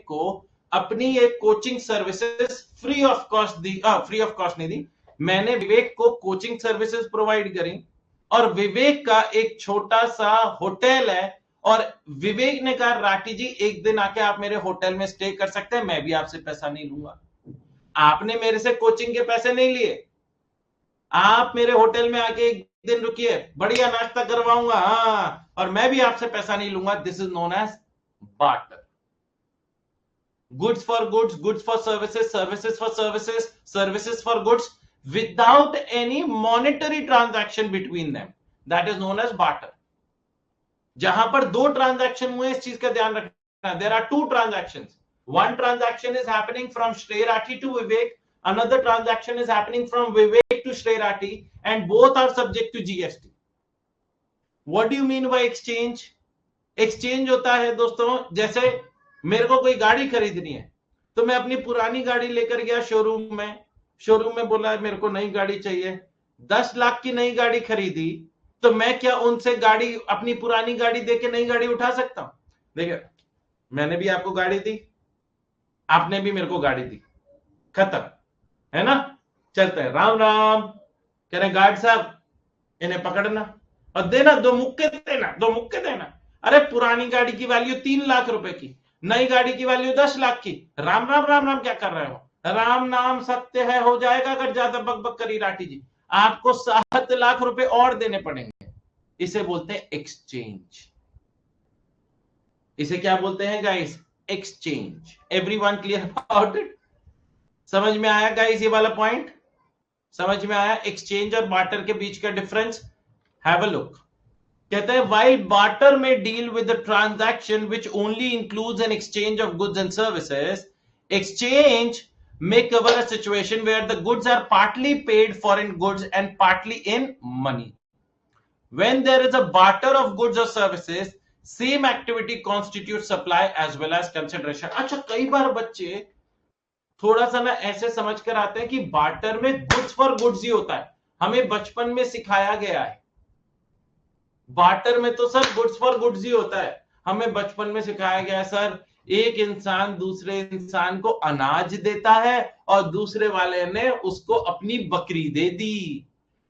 को अपनी एक coaching services free of cost the. Free of cost नहीं दी, मैंने विवेक को कोचिंग सर्विसेज प्रोवाइड करी। और विवेक का एक छोटा सा होटल है और विवेक ने कहा राठी जी एक दिन आके आप मेरे होटल में स्टे कर सकते हैं, मैं भी आपसे पैसा नहीं लूंगा। आपने मेरे से कोचिंग के पैसे नहीं लिए, आप मेरे होटल में आके एक दिन रुकिए, बढ़िया नाश्ता करवाऊंगा, हाँ, और मैं भी आपसे पैसा नहीं लूंगा। This is known as barter. Goods for goods, goods for services, services for services, services for goods without any monetary transaction between them, that is known as barter. जहां पर दो ट्रांजैक्शन हुए, इस चीज का ध्यान रखना, there are two transactions. One transaction is happening from Shrey Rathi to Vivek, another transaction is happening from Vivek to Shrey Rathi, and both are subject to GST. What do you mean by exchange? Exchange होता है दोस्तों, जैसे मेरे को कोई गाड़ी खरीदनी है तो मैं अपनी पुरानी गाड़ी लेकर गया शोरूम में, शोरूम में बोला मेरे को नई गाड़ी चाहिए, 10 लाख की नई गाड़ी खरीदी, तो मैं क्या उनसे गाड़ी, अपनी पुरानी गाड़ी देके नई गाड़ी उठा सकता हूं? देखिए मैंने भी आपको गाड़ी दी, आपने भी मेरे को गाड़ी दी, खत्म, है ना? चलते हैं, राम राम। कह रहे गार्ड साहब इन्हें पकड़ना और देना, दो मुक्के देना, दो मुक्के देना। अरे पुरानी गाड़ी की वैल्यू 3 लाख रुपए की, नई गाड़ी की वैल्यू 10 लाख की। राम राम राम राम क्या कर रहे हो? राम नाम सत्य है, हो जाएगा अगर ज्यादा बकबक करी राठी जी, आपको 7 लाख रुपए और देने पड़ेंगे। इसे बोलते हैं एक्सचेंज। इसे क्या बोलते हैं guys? Exchange. Everyone clear about it? समझ में आया गाइस ये वाला पॉइंट? समझ में आया एक्सचेंज और बार्टर के बीच का डिफरेंस? Have a look. कहते हैं व्हाइल बार्टर में deal with the transaction which only includes an exchange of goods and services, exchange may cover a situation where the goods are partly paid for in goods and partly in money. When there is a barter of goods or services, same activity constitutes supply as well as consideration. अच्छा, कई बार बच्चे थोड़ा सा ना ऐसे समझ कर आते हैं कि बार्टर में गुड्स फॉर गुड्स ही होता है। हमें बचपन में सिखाया गया है बार्टर में तो सर गुड्स फॉर गुड्स ही होता है। हमें बचपन में सिखाया गया है सर, एक इंसान दूसरे इंसान को अनाज देता है और दूसरे वाले ने उसको अपनी बकरी दे दी,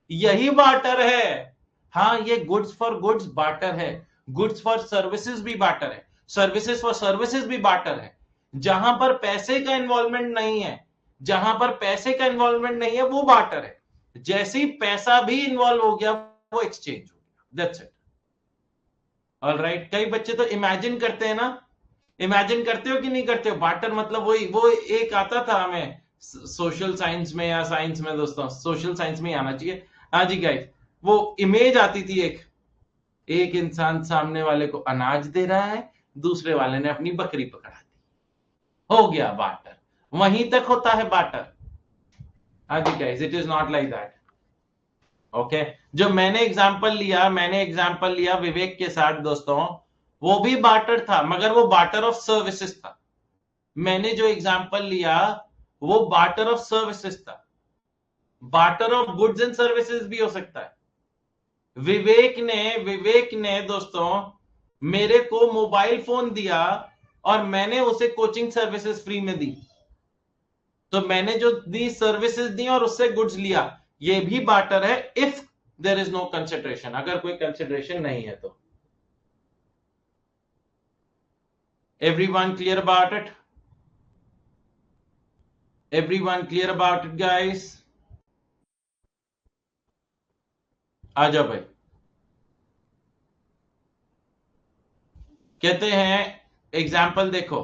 यही बार्टर है। हाँ, ये गुड्स फॉर गुड्स बार्टर है, गुड्स फॉर सर्विसेज भी बार्टर है, सर्विसेज फॉर सर्विसेज भी बार्टर है। जहां पर पैसे का इन्वॉल्वमेंट नहीं है, जहां पर पैसे का इन्वॉल्वमेंट नहीं है वो बार्टर है। जैसे ही पैसा भी इन्वॉल्व हो गया वो एक्सचेंज हो गया। That's it. ऑलराइट, कई बच्चे तो इमेजिन करते हैं ना, इमेजिन करते हो कि नहीं करते हो? बार्टर मतलब वही, वो एक आता था हमें सोशल साइंस में या साइंस में दोस्तों, सोशल साइंस में आना चाहिए। हाँ जी गाइस, वो इमेज आती थी, एक इंसान सामने वाले को अनाज दे रहा है, दूसरे वाले ने अपनी बकरी पकड़ा दी, हो गया बार्टर। वहीं तक होता है बार्टर। हाँ जी guys, it is not like that. Okay, जो मैंने एग्जांपल लिया विवेक के साथ दोस्तों, वो भी बार्टर था, मगर वो बार्टर ऑफ सर्विसेज था। मैंने जो एग्जांपल लिया वो बार्टर ऑफ सर्विसेज था। Barter of goods and services भी हो सकता है। विवेक ने दोस्तों मेरे को मोबाइल फोन दिया और मैंने उसे कोचिंग सर्विसेज फ्री में दी, तो मैंने जो दी सर्विसेज दी और उससे गुड्स लिया, ये भी बार्टर है if there is no consideration, अगर कोई कंसिडरेशन नहीं है तो। Everyone clear about it? Everyone clear about it guys? आ जाओ भाई। कहते हैं एग्जाम्पल देखो,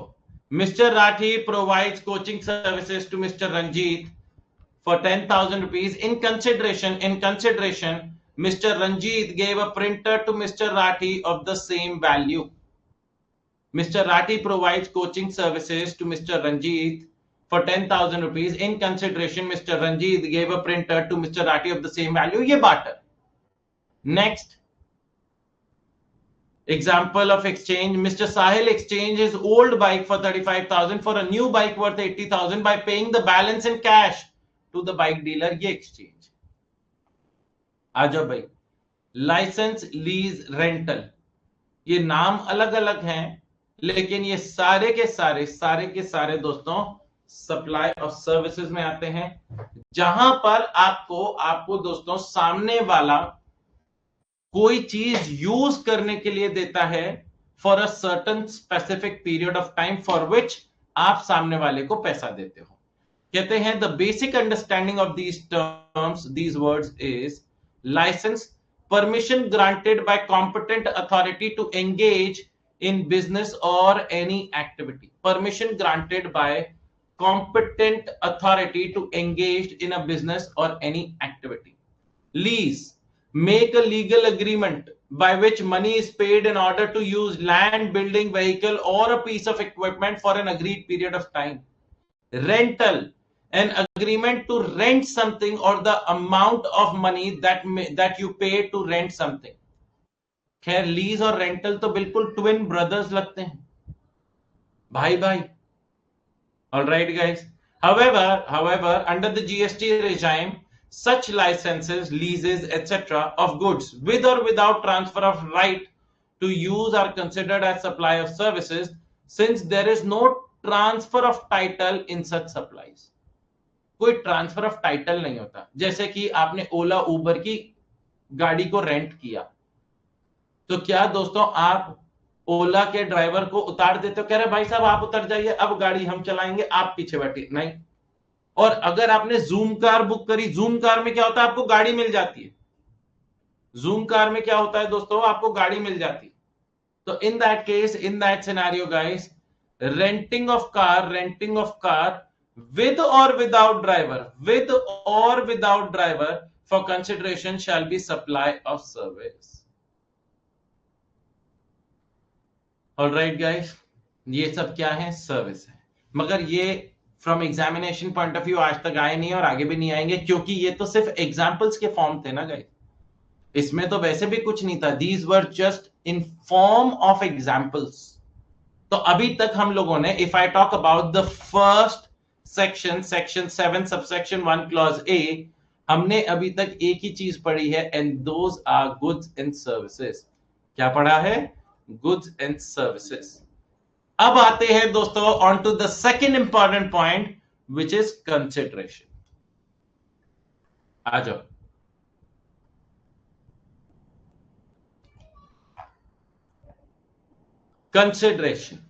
mister Rathi provides coaching services to mister Ranjit for 10,000 rupees. In consideration, Mr. Ranjit gave a printer to Mr. Rathi of the same value. Mr. Rathi provides coaching services to Mr. Ranjit for 10,000 rupees. In consideration, Mr. Ranjit gave a printer to Mr. Rathi of the same value. ये barter. Next example of exchange, Mr. Sahil exchanged his old bike for 35,000 for a new bike worth 80,000 by paying the balance in cash to the bike dealer. ये exchange। आ जाओ भाई, licence, lease, rental, ये नाम अलग अलग हैं, लेकिन ये सारे के सारे दोस्तों सप्लाई ऑफ सर्विसेज में आते हैं, जहां पर आपको दोस्तों सामने वाला कोई चीज यूज करने के लिए देता है for a certain specific period of time for which आप सामने वाले को पैसा देते हो। कहते हैं the basic understanding of these terms, these words is license, permission granted by competent authority to engage in business or any activity. Permission granted by competent authority to engage in a business or any activity. Lease, make a legal agreement by which money is paid in order to use land, building, vehicle or a piece of equipment for an agreed period of time. Rental, an agreement to rent something or the amount of money that you pay to rent something. खैर lease और rental तो बिल्कुल twin brothers लगते हैं, भाई भाई। Alright guys, however under the GST regime, such licenses, leases, etc. of goods with or without transfer of right to use are considered as supply of services, since there is no transfer of title in such supplies. कोई transfer of title नहीं होता। जैसे कि आपने ओला उबर की गाड़ी को rent किया, तो क्या दोस्तों आप ओला के ड्राइवर को उतार देते हो, कह रहे भाई साहब आप उतर जाइए, अब गाड़ी हम चलाएंगे, आप पीछे बैठिए? नहीं। और अगर आपने जूम कार बुक करी, जूम कार में क्या होता है, आपको गाड़ी मिल जाती है। जूम कार में क्या होता है दोस्तों, आपको गाड़ी मिल जाती है। तो in that case, in that scenario guys, renting of car with or without driver for consideration shall be supply of service. All right guys, ये सब क्या है, सर्विस है। मगर ये from examination point of view आज तक आए नहीं और आगे भी नहीं आएंगे, क्योंकि ये तो सिर्फ एग्जाम्पल्स के फॉर्म थे ना गाइस, इसमें तो वैसे भी कुछ नहीं था। These were just in form of examples. तो अभी तक हम लोगों ने, if I talk about the first section 7 subsection 1 clause A, हमने अभी तक एक ही चीज पढ़ी है, and those are goods and services. क्या पढ़ा है? Goods and services. अब आते हैं दोस्तों on to the second important point which is consideration. आ जाओ। कंसिडरेशन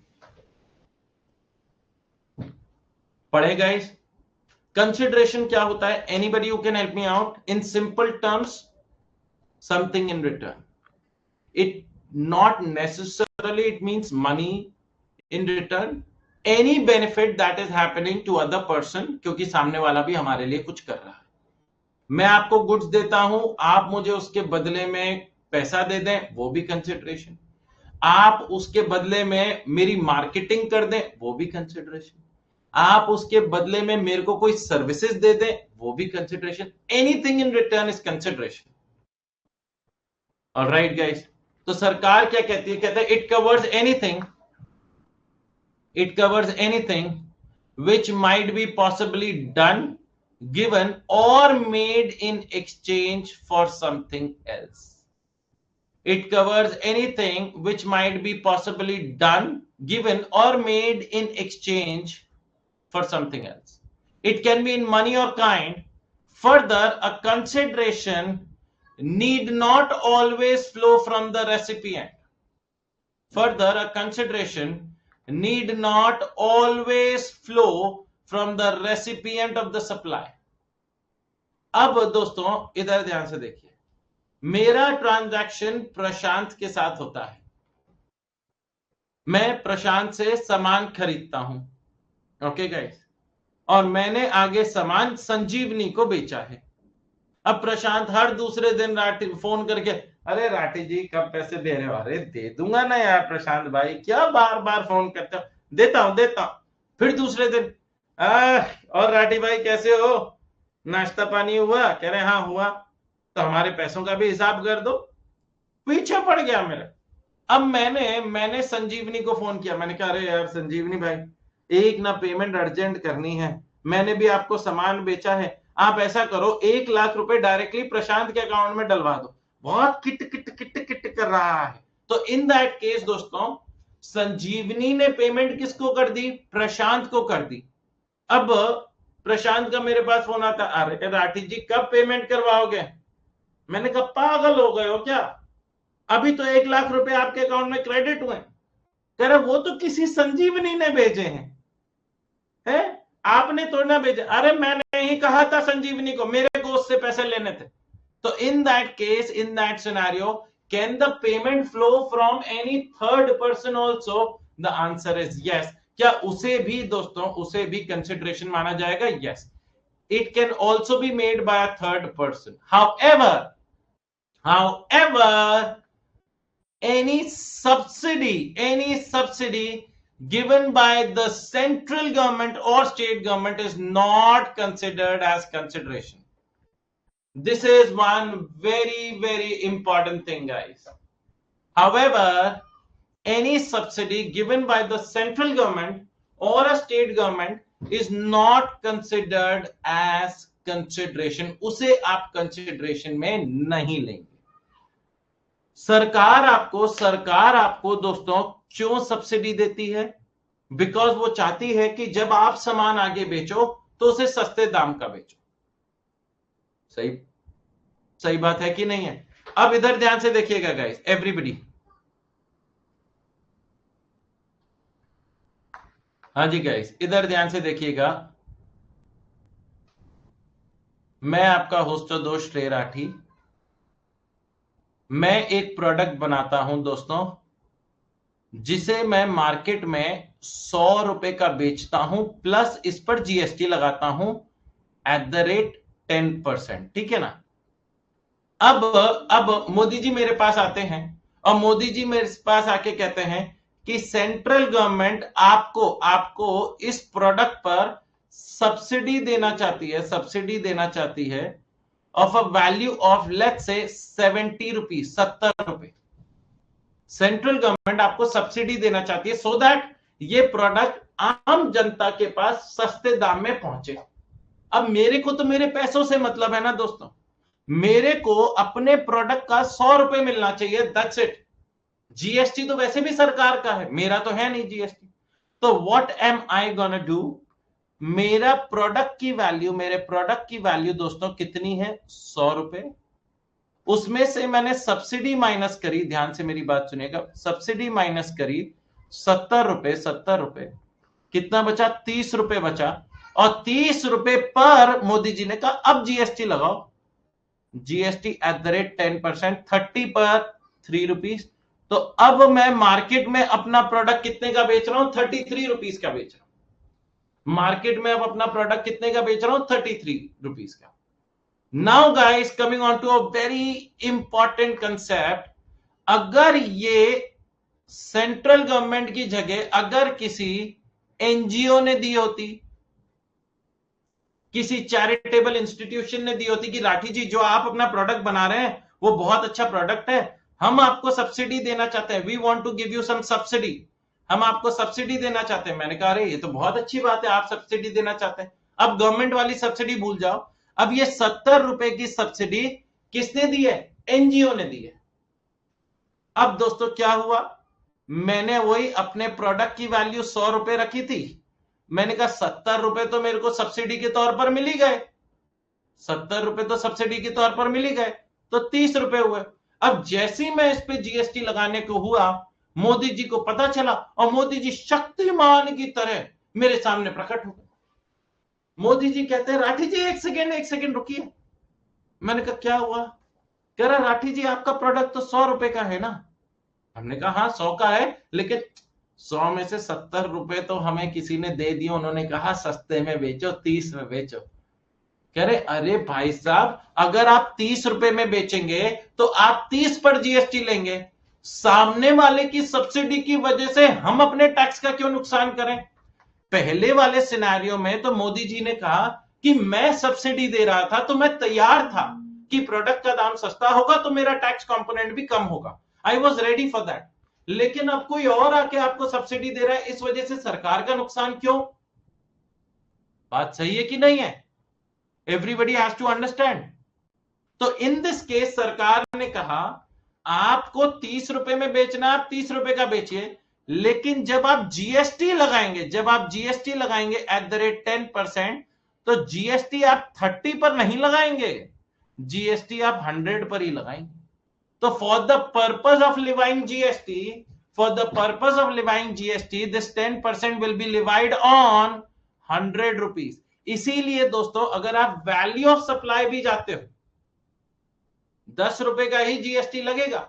पढ़े गाइस। कंसिडरेशन क्या होता है? Anybody who can help me out in simple terms? Something in return. It not necessarily it means money in return, any benefit that is happening to other person, क्योंकि सामने वाला भी हमारे लिए कुछ कर रहा है। मैं आपको गुड्स देता हूं, आप मुझे उसके बदले में पैसा दे दें, वो भी कंसिडरेशन। आप उसके बदले में मेरी मार्केटिंग कर दें, वो भी कंसिडरेशन। आप उसके बदले में मेरे को कोई सर्विसेज दे दें, वो भी consideration. Anything in return is consideration. Alright guys, तो सरकार क्या कहती है? कहते हैं it covers anything, it covers anything which might be possibly done, given or made in exchange for something else. It covers anything which might be possibly done, given or made in exchange for something else. It can be in money or kind. Further, a consideration need not always flow from the recipient. Further, a consideration need not always flow from the recipient of the supply. अब दोस्तों इधर ध्यान से देखिए, मेरा transaction प्रशांत के साथ होता है। मैं प्रशांत से सामान खरीदता हूं, ओके गाइस, और मैंने आगे सामान संजीवनी को बेचा है। अब प्रशांत हर दूसरे दिन राठी फोन करके, अरे राठी जी कब पैसे दे रहे हो? अरे दे दूंगा ना यार प्रशांत भाई, क्या बार बार फोन करते हो? देता हूं। फिर दूसरे दिन, और राठी भाई कैसे हो, नाश्ता पानी हुआ? कह रहे हाँ हुआ। तो हमारे पैसों का भी हिसाब कर दो। पीछे पड़ गया मेरा। अब मैंने संजीवनी को फोन किया। मैंने कहा अरे यार संजीवनी भाई, एक ना पेमेंट अर्जेंट करनी है, मैंने भी आपको सामान बेचा है, आप ऐसा करो 1 लाख रुपए डायरेक्टली प्रशांत के अकाउंट में डलवा दो। बहुत किट किट किट किट कर रहा है। तो इन दैट केस दोस्तों, संजीवनी ने पेमेंट किसको कर दी? प्रशांत को कर दी। अब प्रशांत का मेरे पास फोन आता, अरे राठी जी कब पेमेंट करवाओगे? मैंने कहा पागल हो गए हो क्या, अभी तो 1 लाख रुपए आपके अकाउंट में क्रेडिट हुए। कह रहे वो तो किसी संजीवनी ने भेजे हैं, आपने तो ना भेजे। अरे मैंने ही कहा था संजीवनी को, मेरे को उससे पैसे लेने थे। तो in that case, in that scenario, can the payment flow from any third person also? The answer is yes. क्या उसे भी दोस्तों, उसे भी कंसिडरेशन माना जाएगा? Yes, it can also be made by a third person. However any subsidy given by the central government or state government is not considered as consideration. This is one very important thing, guys. However, any subsidy given by the central government or a state government is not considered as consideration. उसे आप consideration में नहीं लेंगे। सरकार आपको दोस्तों क्यों subsidy देती है? बिकॉज वो चाहती है कि जब आप सामान आगे बेचो तो उसे सस्ते दाम का बेचो। सही बात है कि नहीं है? अब इधर ध्यान से देखिएगा गाइस, एवरीबडी। हाँ जी गाइस, इधर ध्यान से देखिएगा। मैं आपका होस्ट दोस्त श्रेय राठी। मैं एक प्रोडक्ट बनाता हूं दोस्तों, जिसे मैं मार्केट में 100 रुपए का बेचता हूं, प्लस इस पर जीएसटी लगाता हूं @10%। ठीक है ना? अब मोदी जी मेरे पास आते हैं और मोदी जी मेरे पास आके कहते हैं कि सेंट्रल गवर्नमेंट आपको इस प्रोडक्ट पर सब्सिडी देना चाहती है of a value of let's say 70 rupees, 70 रुपए। सेंट्रल गवर्नमेंट आपको सब्सिडी देना चाहती है सो दैट ये प्रोडक्ट आम जनता के पास सस्ते दाम में पहुंचे। अब मेरे को तो मेरे पैसों से मतलब है ना दोस्तों, मेरे को अपने प्रोडक्ट का 100 रुपए मिलना चाहिए, दैट्स इट। जीएसटी तो वैसे भी सरकार का है, मेरा तो है नहीं जीएसटी। तो what am I gonna do? मेरे प्रोडक्ट की वैल्यू दोस्तों कितनी है? 100 रुपए। उसमें से मैंने सब्सिडी माइनस करी, ध्यान से मेरी बात सुनिएगा, सब्सिडी माइनस करी 70 रुपए। कितना बचा? 30 रुपए बचा। और 30 रुपए पर मोदी जी ने कहा अब जीएसटी लगाओ। जीएसटी @10%, 30 पर 3 रुपीज, तो अब मैं मार्केट में अपना प्रोडक्ट कितने का बेच रहा हूं? 33 रुपीज का बेच रहा हूं। मार्केट में अब अपना प्रोडक्ट कितने का बेच रहा हूं? 33 रुपीज का। Now guys, coming on to a very important concept, अगर ये सेंट्रल गवर्नमेंट की जगह अगर किसी एनजीओ ने दी होती, किसी चैरिटेबल इंस्टीट्यूशन ने दी होती कि राठी जी जो आप अपना प्रोडक्ट बना रहे हैं वो बहुत अच्छा प्रोडक्ट है, हम आपको सब्सिडी देना चाहते हैं, we want to give you some subsidy, हम आपको सब्सिडी देना चाहते हैं। मैंने कहा अरे ये तो बहुत अच्छी बात है, आप सब्सिडी देना चाहते हैं। अब गवर्नमेंट वाली सब्सिडी भूल जाओ, अब ये 70 रुपए की सब्सिडी किसने दी है? एनजीओ ने दी है। अब दोस्तों क्या हुआ, मैंने वही अपने प्रोडक्ट की वैल्यू 100 रुपए रखी थी, मैंने कहा 70 रुपए तो मेरे को सब्सिडी के तौर पर मिल ही गए, 70 रुपए तो सब्सिडी के तौर पर मिल ही गए, तो 30 रुपए हुए। अब जैसे ही मैं इस पे जीएसटी लगाने को हुआ, मोदी जी को पता चला और मोदी जी शक्तिमान की तरह मेरे सामने प्रकट हो गए। मोदी जी कहते हैं राठी जी एक सेकेंड रुकिए। मैंने कहा क्या हुआ? कह रहा राठी जी आपका प्रोडक्ट तो 100 रुपए का है ना। हमने कहा हाँ 100 का है, लेकिन 100 में से 70 रुपए तो हमें किसी ने दे दिए, उन्होंने कहा सस्ते में बेचो, 30 में बेचो। कह रहे अरे भाई साहब, अगर आप 30 रुपए में बेचेंगे तो आप 30 पर जीएसटी लेंगे, सामने वाले की सब्सिडी की वजह से हम अपने टैक्स का क्यों नुकसान करें? पहले वाले सिनेरियो में तो मोदी जी ने कहा कि मैं सब्सिडी दे रहा था तो मैं तैयार था कि प्रोडक्ट का दाम सस्ता होगा तो मेरा टैक्स कंपोनेंट भी कम होगा, I was ready for that. लेकिन अब कोई और आके आपको सब्सिडी दे रहा है, इस वजह से सरकार का नुकसान क्यों? बात सही है कि नहीं है? Everybody has to understand. तो इन दिस केस सरकार ने कहा आपको 30 रुपए में बेचना, आप 30 रुपए का बेचिए, लेकिन जब आप जीएसटी लगाएंगे, जब आप जीएसटी लगाएंगे एट द रेट 10%, तो जीएसटी आप 30 पर नहीं लगाएंगे, जीएसटी आप 100 पर ही लगाएंगे। तो for the purpose of levying GST, for the purpose of levying GST, this 10% will be levied on 100 rupees. इसीलिए दोस्तों अगर आप वैल्यू ऑफ सप्लाई भी जाते हो, 10 रुपए का ही जीएसटी लगेगा।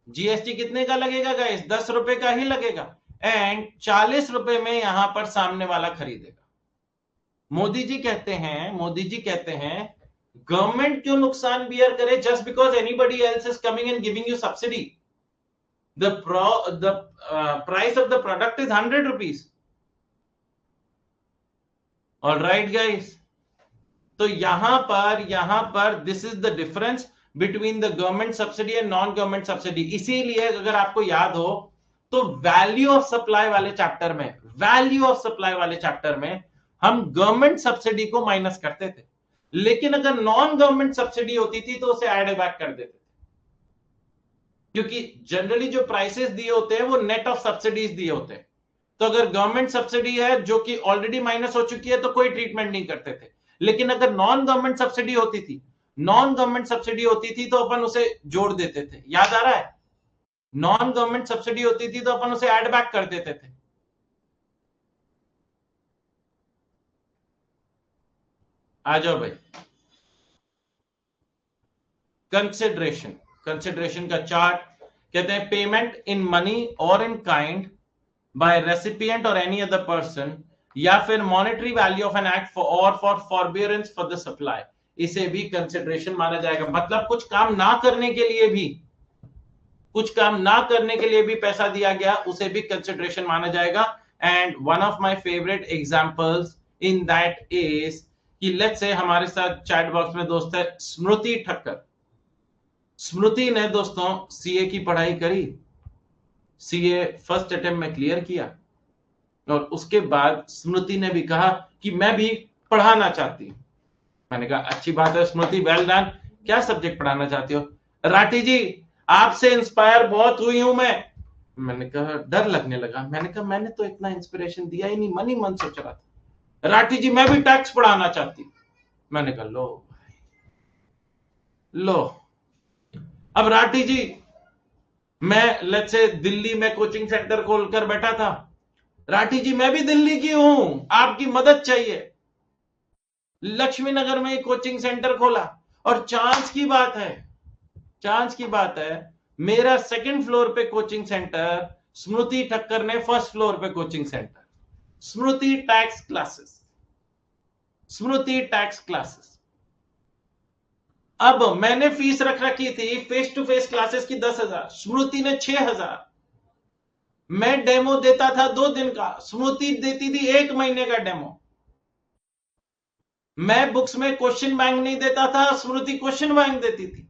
जीएसटी कितने का लगेगा गाइस? 10 रुपए का ही लगेगा, एंड 40 रुपए में यहां पर सामने वाला खरीदेगा। मोदी जी कहते हैं गवर्नमेंट क्यों नुकसान बियर करे just because anybody else is coming and giving you subsidy? The price of the product is 100 rupees. All right guys, तो यहां पर this is the difference between the government subsidy and non government subsidy. इसीलिए अगर आपको याद हो तो value of supply वाले चैप्टर में हम गवर्नमेंट सब्सिडी को माइनस करते थे, लेकिन अगर नॉन गवर्नमेंट सब्सिडी होती थी तो उसे ऐड बैक कर देते थे, क्योंकि जनरली जो प्राइसेस दिए होते हैं वो नेट ऑफ सब्सिडीज दिए होते हैं। तो अगर गवर्नमेंट सब्सिडी है जो कि ऑलरेडी माइनस हो चुकी है तो कोई ट्रीटमेंट नहीं करते थे, लेकिन अगर नॉन गवर्नमेंट सब्सिडी होती थी तो अपन उसे जोड़ देते थे। याद आ रहा है? नॉन गवर्नमेंट सब्सिडी होती थी तो अपन उसे ऐड बैक कर देते थे। आ जाओ भाई, कंसिडरेशन का चार्ट कहते हैं पेमेंट इन मनी और इन काइंड बाय रेसिपिएंट और एनी अदर पर्सन, या फिर monetary value of an act और फॉर फॉरबियरेंस फॉर द सप्लाई, इसे भी कंसिडरेशन माना जाएगा। मतलब कुछ काम ना करने के लिए भी पैसा दिया गया, उसे भी कंसिडरेशन माना जाएगा। And one of my favourite examples in that is कि लेट्स से हमारे साथ चैट बॉक्स में दोस्त है स्मृति ठक्कर। स्मृति ने दोस्तों सीए की पढ़ाई करी, सीए फर्स्ट अटेम्प्ट में क्लियर किया, और उसके बाद स्मृति ने भी कहा कि मैं भी पढ़ाना चाहती हूं। मैंने कहा अच्छी बात है स्मृति, वेल डन। क्या सब्जेक्ट पढ़ाना चाहती हो? राठी जी आपसे इंस्पायर बहुत हुई हूं मैं। मैंने कहा डर लगने लगा, मैंने कहा मैंने तो इतना इंस्पिरेशन दिया ही नहीं, मन ही मन सोच रहा था। राठी जी मैं भी टैक्स पढ़ाना चाहती हूं। मैंने कहा लो। अब राठी जी मैं लेट्स से दिल्ली में कोचिंग सेंटर खोलकर बैठा था, राठी जी मैं भी दिल्ली की हूं, आपकी मदद चाहिए। लक्ष्मी नगर में एक कोचिंग सेंटर खोला, और चांस की बात है मेरा सेकंड फ्लोर पे कोचिंग सेंटर, स्मृति ठक्कर ने फर्स्ट फ्लोर पे कोचिंग सेंटर। स्मृति टैक्स क्लासेस, स्मृति टैक्स क्लासेस। अब मैंने फीस रख रखी थी फेस टू फेस क्लासेस की 10,000, स्मृति ने 6,000। मैं डेमो देता था 2 दिन का, स्मृति देती थी 1 महीने का डेमो। मैं बुक्स में क्वेश्चन बैंक नहीं देता था, स्मृति क्वेश्चन बैंक देती थी।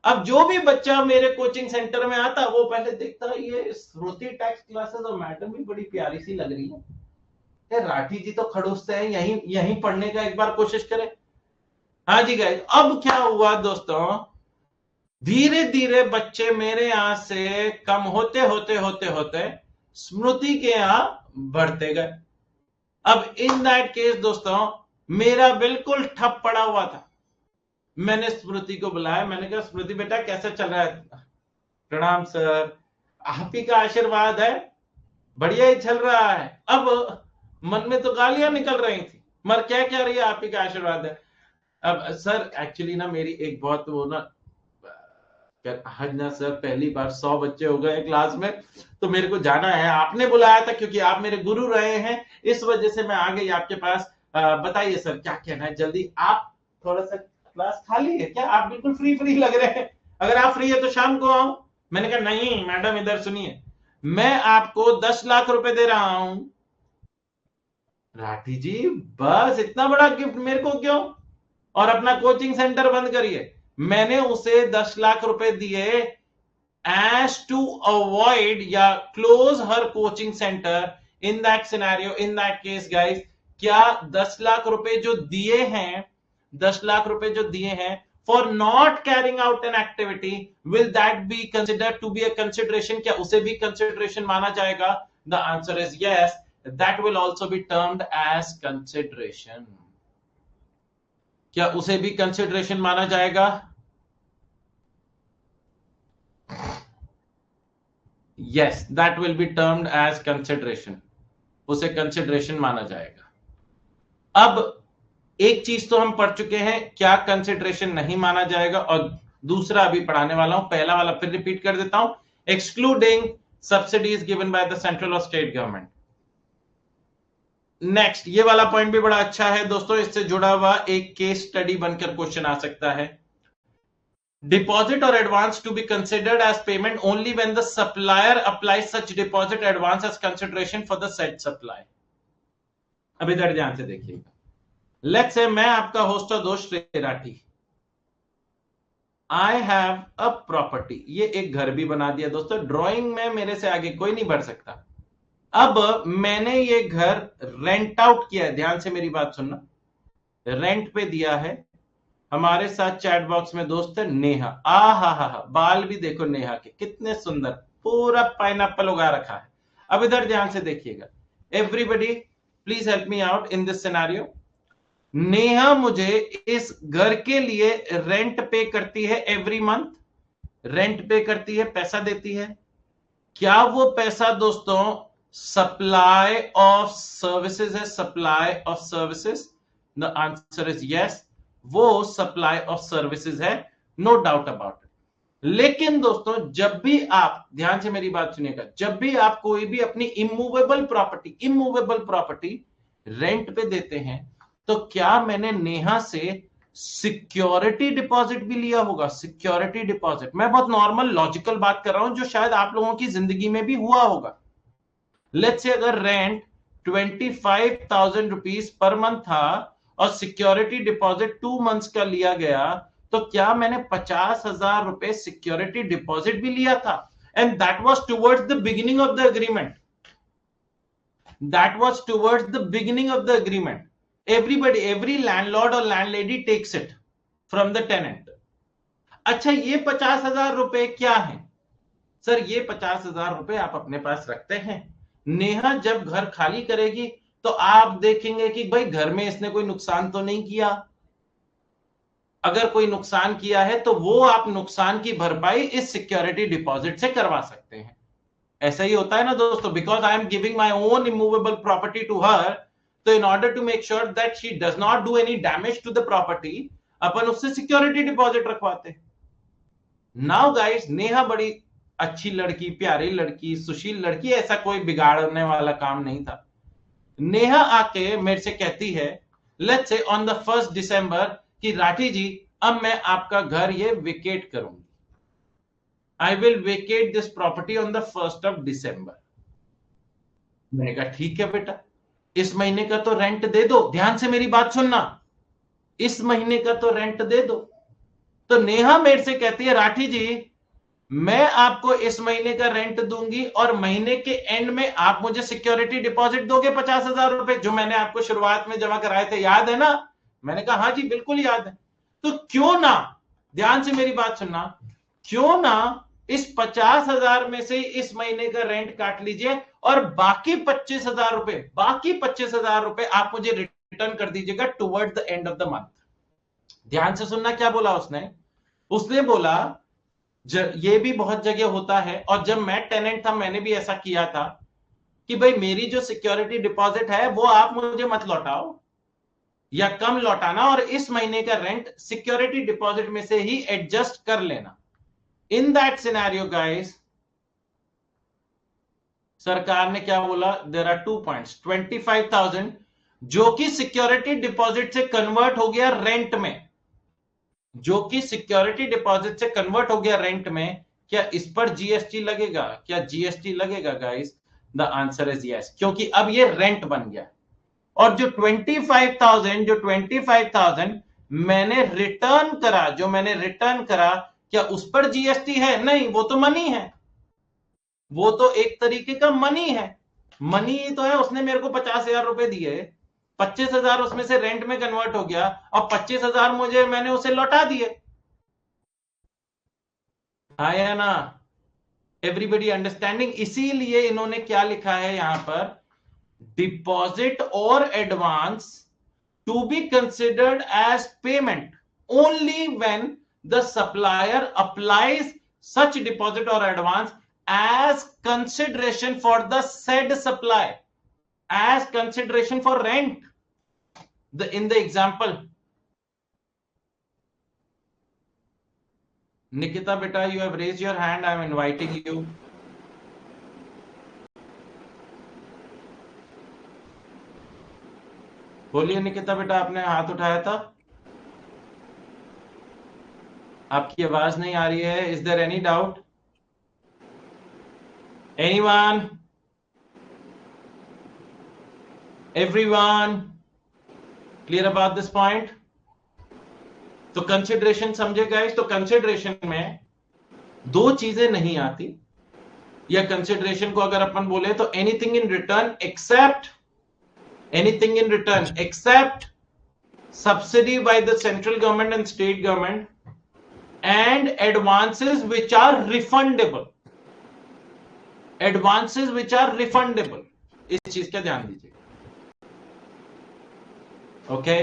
अब जो भी बच्चा मेरे कोचिंग सेंटर में आता वो पहले देखता ये स्मृति टैक्स क्लासेस और मैडम भी बड़ी प्यारी सी लग रही है, राठी जी तो खड़ूसते हैं, यहीं यहीं पढ़ने का एक बार कोशिश करें। हाँ जी गाइस, अब क्या हुआ दोस्तों, धीरे धीरे बच्चे मेरे यहां से कम होते होते होते होते स्मृति के यहां बढ़ते गए। अब इन दैट केस दोस्तों मेरा बिल्कुल ठप पड़ा हुआ था। मैंने स्मृति को बुलाया, मैंने कहा स्मृति बेटा कैसा चल रहा है? प्रणाम सर, आप ही का आशीर्वाद है, बढ़िया ही चल रहा है। अब मन में तो गालियां निकल रही थी, मगर क्या क्या रही है, आप ही का आशीर्वाद है। अब सर एक्चुअली ना मेरी एक बहुत वो ना, आज ना सर पहली बार 100 बच्चे हो गए क्लास में, तो मेरे को जाना है, आपने बुलाया था क्योंकि आप मेरे गुरु रहे हैं, इस वजह से मैं आ गई आपके पास। बताइए सर क्या कहना है, जल्दी। आप थोड़ा सा क्लास खाली है क्या? आप बिल्कुल फ्री फ्री लग रहे हैं, अगर आप फ्री है तो शाम को आओ। मैंने कहा नहीं मैडम इधर सुनिए, मैं आपको 10 लाख रुपए दे रहा हूं। राठी जी बस इतना बड़ा गिफ्ट मेरे को क्यों, और अपना कोचिंग सेंटर बंद करिए। मैंने उसे 10 लाख रुपए दिए एज टू अवॉइड या close her coaching centre. In that scenario, in that case guys, क्या 10 लाख रुपए जो दिए हैं, 10 लाख रुपए जो दिए हैं for not carrying out an activity, will that be considered to be a consideration? क्या उसे भी कंसिडरेशन माना जाएगा? The answer is yes, that will also be termed as consideration. क्या उसे भी कंसिडरेशन माना जाएगा? Yes, that will be termed as consideration, उसे कंसिडरेशन माना जाएगा। अब एक चीज तो हम पढ़ चुके हैं, क्या कंसिडरेशन नहीं माना जाएगा, और दूसरा अभी पढ़ाने वाला हूं। पहला वाला फिर रिपीट कर देता हूं, excluding subsidies given by the central और स्टेट गवर्नमेंट। नेक्स्ट, ये वाला पॉइंट भी बड़ा अच्छा है दोस्तों, इससे जुड़ा हुआ एक केस स्टडी बनकर क्वेश्चन आ सकता है। Deposit or advance to be considered as payment only when the supplier applies such deposit advance as consideration for the said supply। अब इधर ध्यान से देखिएगा, लेट्स से मैं आपका होस्ट और दोस्त Rathi, I have a property, ये एक घर भी बना दिया दोस्तों, ड्राइंग में मेरे से आगे कोई नहीं बढ़ सकता। अब मैंने ये घर रेंट आउट किया है, ध्यान से मेरी बात सुनना, रेंट पे दिया है। हमारे साथ चैट बॉक्स में दोस्त है नेहा, आ हा, बाल भी देखो नेहा के कितने सुंदर, पूरा पाइनएप्पल उगा रखा है। अब इधर ध्यान से देखिएगा, everybody please help me out in this scenario. Neha मुझे इस घर के लिए रेंट पे करती है, एवरी मंथ रेंट पे करती है, पैसा देती है। क्या वो पैसा दोस्तों सप्लाई ऑफ सर्विसेज है? Supply of services, the answer is yes, वो सप्लाई ऑफ सर्विसेज है, नो डाउट अबाउट इट। लेकिन दोस्तों जब भी आप, ध्यान से मेरी बात सुनिएगा, जब भी आप कोई भी अपनी इमूवेबल प्रॉपर्टी रेंट पे देते हैं, तो क्या मैंने नेहा से सिक्योरिटी डिपॉजिट भी लिया होगा? सिक्योरिटी डिपॉजिट, मैं बहुत नॉर्मल लॉजिकल बात कर रहा हूं जो शायद आप लोगों की जिंदगी में भी हुआ होगा। लेट्स से अगर रेंट 25,000 रुपीज पर मंथ था और सिक्योरिटी डिपॉजिट 2 मंथ्स का लिया गया, तो क्या मैंने 50,000 रुपए सिक्योरिटी डिपॉजिट भी लिया था? And that was towards the beginning of the agreement, that was towards the beginning of the agreement. Everybody, every landlord और landlady takes it from the tenant. अच्छा ये 50,000 रुपए क्या है? सर ये 50,000 रुपए आप अपने पास रखते हैं, नेहा जब घर खाली करेगी तो आप देखेंगे कि भाई घर में इसने कोई नुकसान तो नहीं किया। अगर कोई नुकसान किया है तो वो आप नुकसान की भरपाई इस सिक्योरिटी डिपॉजिट से करवा सकते हैं। ऐसा ही होता है ना दोस्तों, because I am giving my own immovable property to her, तो in order to make sure that she does not do any damage to the property, अपन उससे सिक्योरिटी डिपॉजिट रखवाते हैं। नाउ गाइस, नेहा बड़ी अच्छी लड़की, प्यारी लड़की, सुशील लड़की, ऐसा कोई बिगाड़ने वाला काम नहीं था। नेहा आके मेरे से कहती है लेट्स से ऑन द 1 दिसंबर कि राठी जी अब मैं आपका घर ये वेकेट करूंगी, I will vacate this property on the 1 दिसंबर। मैंने कहा ठीक है बेटा, इस महीने का तो रेंट दे दो, ध्यान से मेरी बात सुनना, इस महीने का तो रेंट दे दो। तो नेहा मेरे से कहती है राठी जी मैं आपको इस महीने का रेंट दूंगी और महीने के एंड में आप मुझे सिक्योरिटी डिपॉजिट दोगे 50,000 रुपए, जो मैंने आपको शुरुआत में जमा कराए थे, याद है ना? मैंने कहा हाँ जी बिल्कुल याद है। तो क्यों ना, ध्यान से मेरी बात सुनना, क्यों ना इस 50,000 में से इस महीने का रेंट काट लीजिए और बाकी 25,000 रुपए, बाकी 25,000 रुपए आप मुझे रिटर्न कर दीजिएगा toward the end of the month. ध्यान से सुनना क्या बोला उसने। उसने बोला ये भी बहुत जगह होता है और जब मैं टेनेंट था मैंने भी ऐसा किया था कि भाई मेरी जो सिक्योरिटी डिपॉजिट है वो आप मुझे मत लौटाओ या कम लौटाना और इस महीने का रेंट सिक्योरिटी डिपॉजिट में से ही एडजस्ट कर लेना। इन दैट सिनेरियो गाइस सरकार ने क्या बोला, देयर आर 2 पॉइंट्स, 25,000 जो कि सिक्योरिटी डिपॉजिट से कन्वर्ट हो गया रेंट में, जो कि सिक्योरिटी डिपॉजिट से कन्वर्ट हो गया रेंट में, क्या इस पर जीएसटी लगेगा? क्या जीएसटी लगेगा guys? The answer is yes, क्योंकि अब ये रेंट बन गया। और जो 25,000 मैंने रिटर्न करा, जो मैंने रिटर्न करा, क्या उस पर जीएसटी है? नहीं, वो तो मनी है, वो तो एक तरीके का मनी है, मनी तो है। उसने मेरे को 50,000 रुपए दिए, 25,000 उसमें से रेंट में कन्वर्ट हो गया और 25,000 मुझे मैंने उसे लौटा दिए। आया ना? Everybody understanding? इसीलिए इन्होंने क्या लिखा है यहां पर, डिपॉजिट और advance to be considered as payment only when the supplier applies such deposit और advance as consideration for the said supply, as consideration for rent. In the example, Nikita beta, you have raised your hand, I am inviting you. बोलिए निकिता बेटा, आपने हाथ उठाया था, आपकी आवाज नहीं आ रही है। Is there any doubt? Anyone? Everyone clear about this point? तो कंसिडरेशन समझे गाइस? तो कंसिडरेशन में दो चीजें नहीं आती, या कंसिडरेशन को अगर अपन बोले तो anything in return except, anything in return except subsidy by the central government and state government and advances which are refundable, advances which are refundable, इस चीज का ध्यान दीजिए। Okay,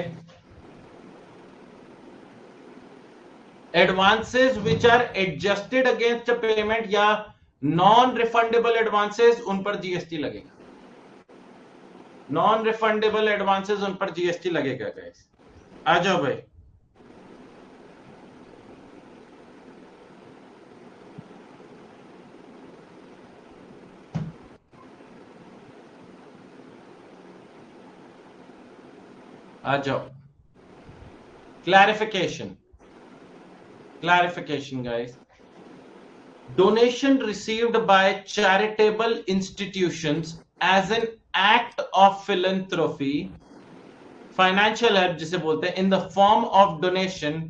advances which are adjusted against a payment या non refundable advances, उन पर GST लगेगा। Non refundable advances उन पर जीएसटी लगेगा गाइस। आ जाओ भाई, आ जाओ। Clarification, clarification guys, donation received by charitable institutions as an act of philanthropy, financial help जिसे बोलते हैं, in the form of donation,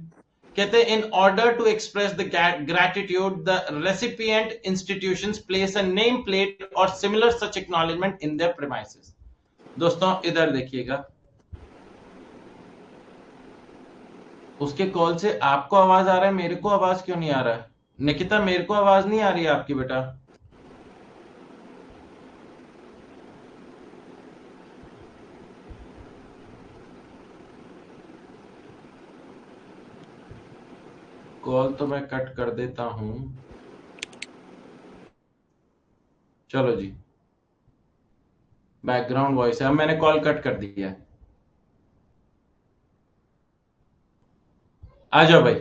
कहते हैं in order to express the gratitude the recipient institutions place a name plate or similar such acknowledgement in their premises। दोस्तों इधर देखिएगा, उसके call से आपको आवाज आ रहा है, मेरे को आवाज क्यों नहीं आ रहा है? निकिता मेरे को आवाज नहीं आ रही है आपकी बेटा। कॉल तो मैं कट कर देता हूं, चलो जी, बैकग्राउंड वॉइस है, अब मैंने कॉल कट कर दिया है। आ जाओ भाई,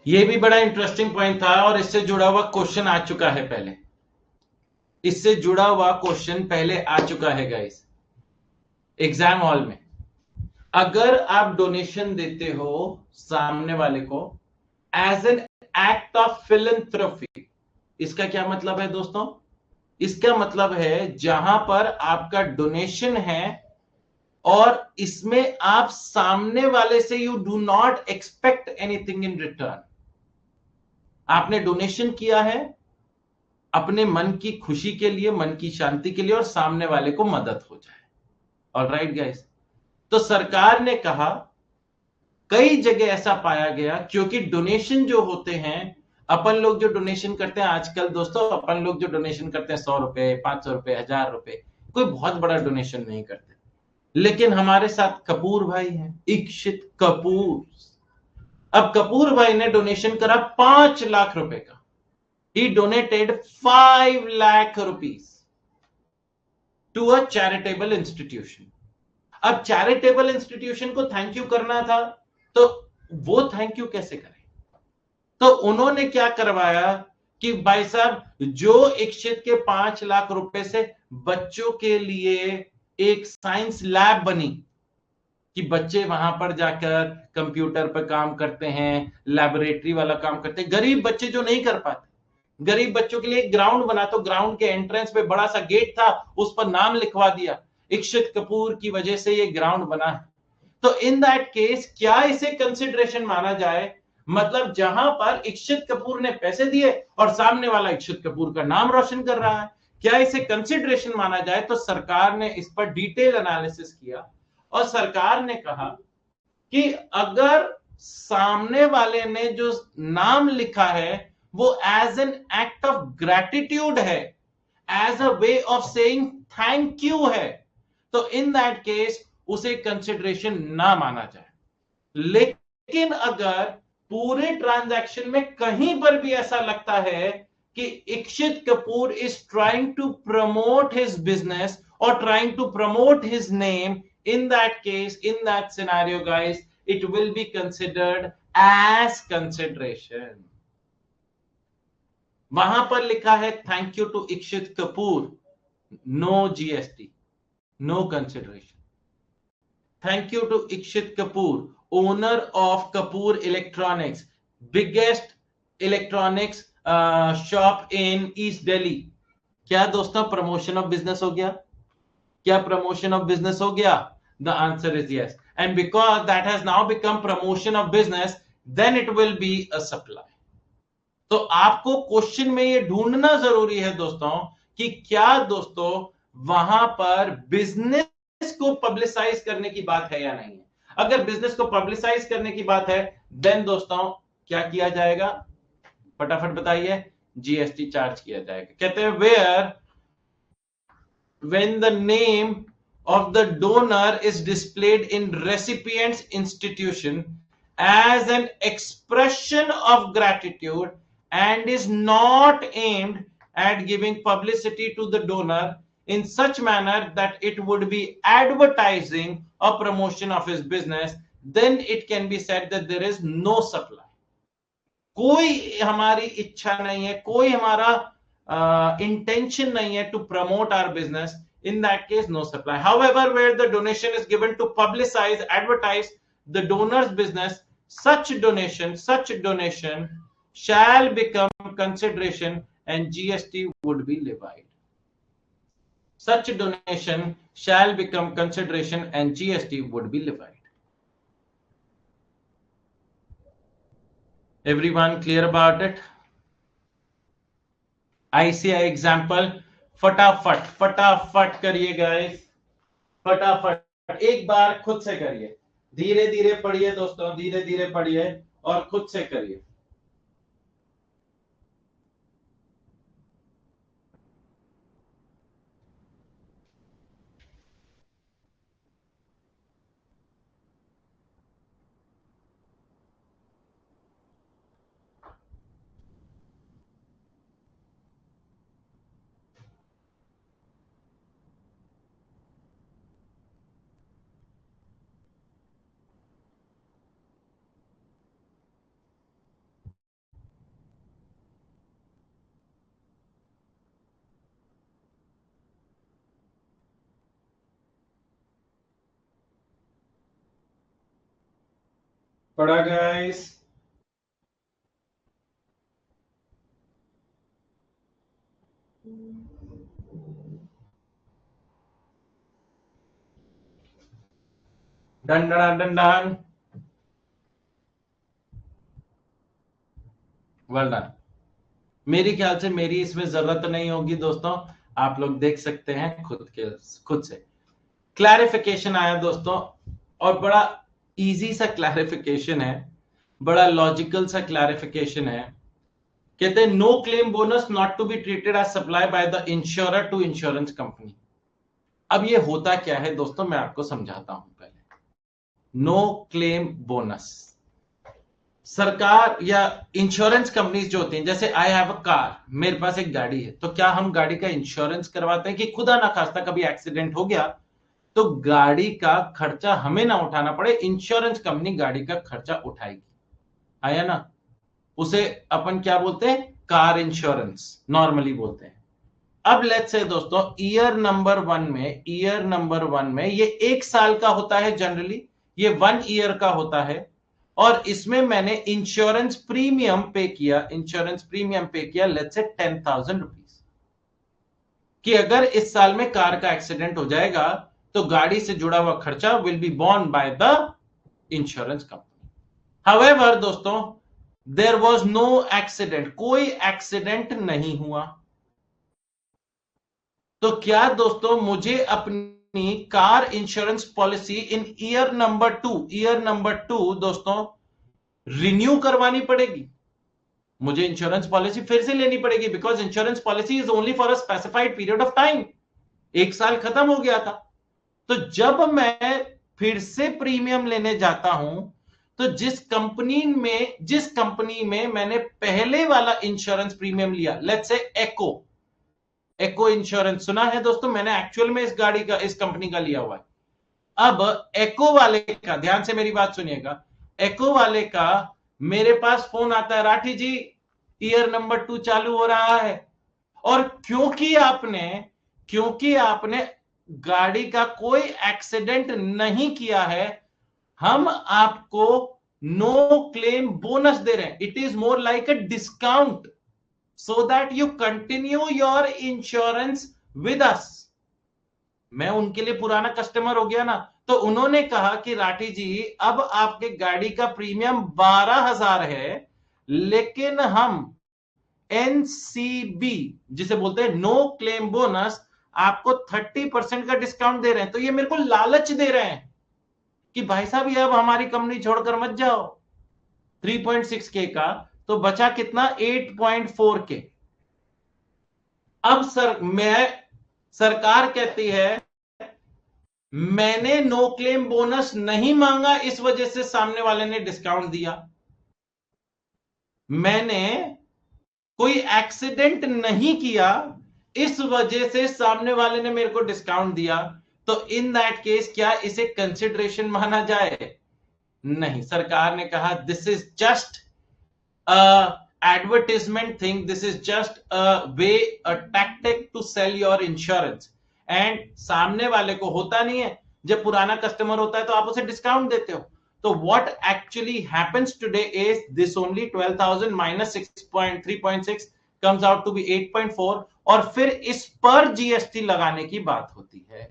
ये भी बड़ा इंटरेस्टिंग पॉइंट था और इससे जुड़ा हुआ क्वेश्चन आ चुका है पहले, इससे जुड़ा हुआ क्वेश्चन पहले आ चुका है गाइस एग्जाम हॉल में। अगर आप डोनेशन देते हो सामने वाले को as an act of philanthropy, इसका क्या मतलब है दोस्तों? इसका मतलब है जहां पर आपका डोनेशन है और इसमें आप सामने वाले से you do not expect anything in return. आपने डोनेशन किया है अपने मन की खुशी के लिए, मन की शांति के लिए, और सामने वाले को मदद हो जाए। ऑलराइट गाइस, तो सरकार ने कहा, कई जगह ऐसा पाया गया, क्योंकि डोनेशन जो होते हैं, अपन लोग जो डोनेशन करते हैं आजकल दोस्तों, अपन लोग जो डोनेशन करते हैं 100 रुपए, 500 रुपए, 1000 रुपए, कोई बहुत बड़ा डोनेशन नहीं करते। लेकिन हमारे साथ कपूर भाई हैं, इक्षित कपूर। अब कपूर भाई ने डोनेशन करा 5 लाख रुपए का। He donated 5 lakh rupees to a charitable institution. अब चैरिटेबल इंस्टीट्यूशन को थैंक यू करना था, तो वो थैंक यू कैसे करें? तो उन्होंने क्या करवाया कि भाई साहब, जो इक्षित के 5 लाख रुपए से बच्चों के लिए एक साइंस लैब बनी, कि बच्चे वहां पर जाकर कंप्यूटर पर काम करते हैं, लैबोरेटरी वाला काम करते हैं, गरीब बच्चे जो नहीं कर पाते, गरीब बच्चों के लिए एक ग्राउंड बना, तो ग्राउंड के एंट्रेंस पे बड़ा सा गेट था, उस पर नाम लिखवा दिया, इक्षित कपूर की वजह से ये ग्राउंड बना है। तो इन दैट केस क्या इसे कंसिडरेशन माना जाए? मतलब जहां पर इक्षित कपूर ने पैसे दिए और सामने वाला इक्षित कपूर का नाम रोशन कर रहा है, क्या इसे कंसिडरेशन माना जाए? तो सरकार ने इस पर डिटेल एनालिसिस किया और सरकार ने कहा कि अगर सामने वाले ने जो नाम लिखा है वो as an act of gratitude है, as a way of saying thank you है, तो इन दैट केस उसे कंसिडरेशन ना माना जाए। लेकिन अगर पूरे ट्रांजैक्शन में कहीं पर भी ऐसा लगता है कि Ikshit Kapoor is trying to promote his business or trying to promote his name, in that case, in that scenario guys, it will be considered as consideration. वहां पर लिखा है thank you to Ikshit Kapoor, no GST, no consideration. Thank you to Ikshit Kapoor, owner of Kapoor electronics, biggest electronics shop in east Delhi. क्या दोस्तों promotion of business हो गया? क्या promotion of business हो गया? The answer is yes. And because that has now become promotion of business, then it will be a supply. तो आपको question में ये ढूंढना जरूरी है दोस्तों कि क्या दोस्तों वहां पर बिजनेस को पब्लिसाइज करने की बात है या नहीं है। अगर बिजनेस को पब्लिसाइज करने की बात है, देन दोस्तों क्या किया जाएगा? फटाफट बताइए। जीएसटी चार्ज किया जाएगा। कहते हैं where when the name of the donor is displayed in recipient's institution as an expression of gratitude and is not aimed at giving publicity to the donor in such manner that it would be advertising or promotion of his business, then it can be said that there is no supply. कोई हमारी इच्छा नहीं है, कोई हमारा intention nahi hai to promote our business, in that case no supply. However, where the donation is given to publicize, advertise the donor's business, such donation shall become consideration and GST would be levied. Such donation shall become consideration and GST would be levied. Everyone clear about it? ICI example फटाफट फटाफट करिए guys, फटाफट एक बार खुद से करिए, धीरे धीरे पढ़िए दोस्तों, धीरे धीरे पढ़िए और खुद से करिए। पढ़ा guys? Done done done done. Well done. मेरी ख्याल से मेरी इसमें जरूरत नहीं होगी दोस्तों, आप लोग देख सकते हैं खुद से क्लैरिफिकेशन आया दोस्तों, और बड़ा इजी सा क्लैरिफिकेशन है, बड़ा लॉजिकल सा क्लैरिफिकेशन है। कहते हैं no claim bonus not to be treated as supply by the insurer to insurance company. अब ये होता क्या है दोस्तों, मैं आपको समझाता हूं पहले। नो क्लेम बोनस, सरकार या इंश्योरेंस कंपनीज जो होती हैं, जैसे आई हैव अ कार, मेरे पास एक गाड़ी है, तो क्या हम गाड़ी का इंश्योरेंस करवाते हैं कि खुदा ना खास्ता कभी एक्सीडेंट हो गया तो गाड़ी का खर्चा हमें ना उठाना पड़े, इंश्योरेंस कंपनी गाड़ी का खर्चा उठाएगी, आया ना? उसे अपन क्या बोलते हैं? कार इंश्योरेंस नॉर्मली बोलते हैं। अब लेट्स से दोस्तों ईयर नंबर वन में ये 1 साल का होता है, जनरली ये 1 ईयर का होता है, और इसमें मैंने इंश्योरेंस प्रीमियम पे किया लेट्स से 10,000 रुपीज, कि अगर इस साल में कार का एक्सीडेंट हो जाएगा तो गाड़ी से जुड़ा हुआ खर्चा will be borne by the insurance company. However दोस्तों, देयर वाज नो एक्सीडेंट, कोई एक्सीडेंट नहीं हुआ, तो क्या दोस्तों मुझे अपनी car insurance policy in year number 2 दोस्तों रिन्यू करवानी पड़ेगी? मुझे इंश्योरेंस पॉलिसी फिर से लेनी पड़ेगी, because insurance policy is only for a specified period of time. 1 साल खत्म हो गया था, तो जब मैं फिर से प्रीमियम लेने जाता हूं, तो जिस कंपनी में मैंने पहले वाला इंश्योरेंस प्रीमियम लिया, लेट्स से एको इंश्योरेंस, सुना है दोस्तों? मैंने एक्चुअल में इस कंपनी का लिया हुआ है। अब एको वाले का, ध्यान से मेरी बात सुनिएगा, एको वाले का मेरे पास फोन आता है, राठी जी ईयर नंबर 2 चालू हो रहा है, और क्योंकि आपने गाड़ी का कोई एक्सीडेंट नहीं किया है, हम आपको नो क्लेम बोनस दे रहे हैं। It is more like a discount so that you continue your insurance with us। मैं उनके लिए पुराना कस्टमर हो गया ना, तो उन्होंने कहा कि राठी जी अब आपके गाड़ी का प्रीमियम 12,000 है, लेकिन हम एनसीबी जिसे बोलते हैं नो क्लेम बोनस, आपको 30% का डिस्काउंट दे रहे हैं। तो ये मेरे को लालच दे रहे हैं कि भाई साहब ये अब हमारी कंपनी छोड़कर मत जाओ। 3.6 के का तो बचा कितना? 8.4 के। अब सरकार कहती है मैंने नो क्लेम बोनस नहीं मांगा, इस वजह से सामने वाले ने डिस्काउंट दिया। मैंने कोई एक्सीडेंट नहीं किया, इस वजह से सामने वाले ने मेरे को डिस्काउंट दिया। तो इन दैट केस क्या इसे कंसिडरेशन माना जाए? नहीं, सरकार ने कहा this is just advertisement thing, this is just a tactic to sell your insurance। And सामने वाले को होता नहीं है, जब पुराना कस्टमर होता है तो आप उसे डिस्काउंट देते हो। तो what actually happens today is this only 12,000 minus 3.6 comes out to be 8.4, और फिर इस पर जीएसटी लगाने की बात होती है।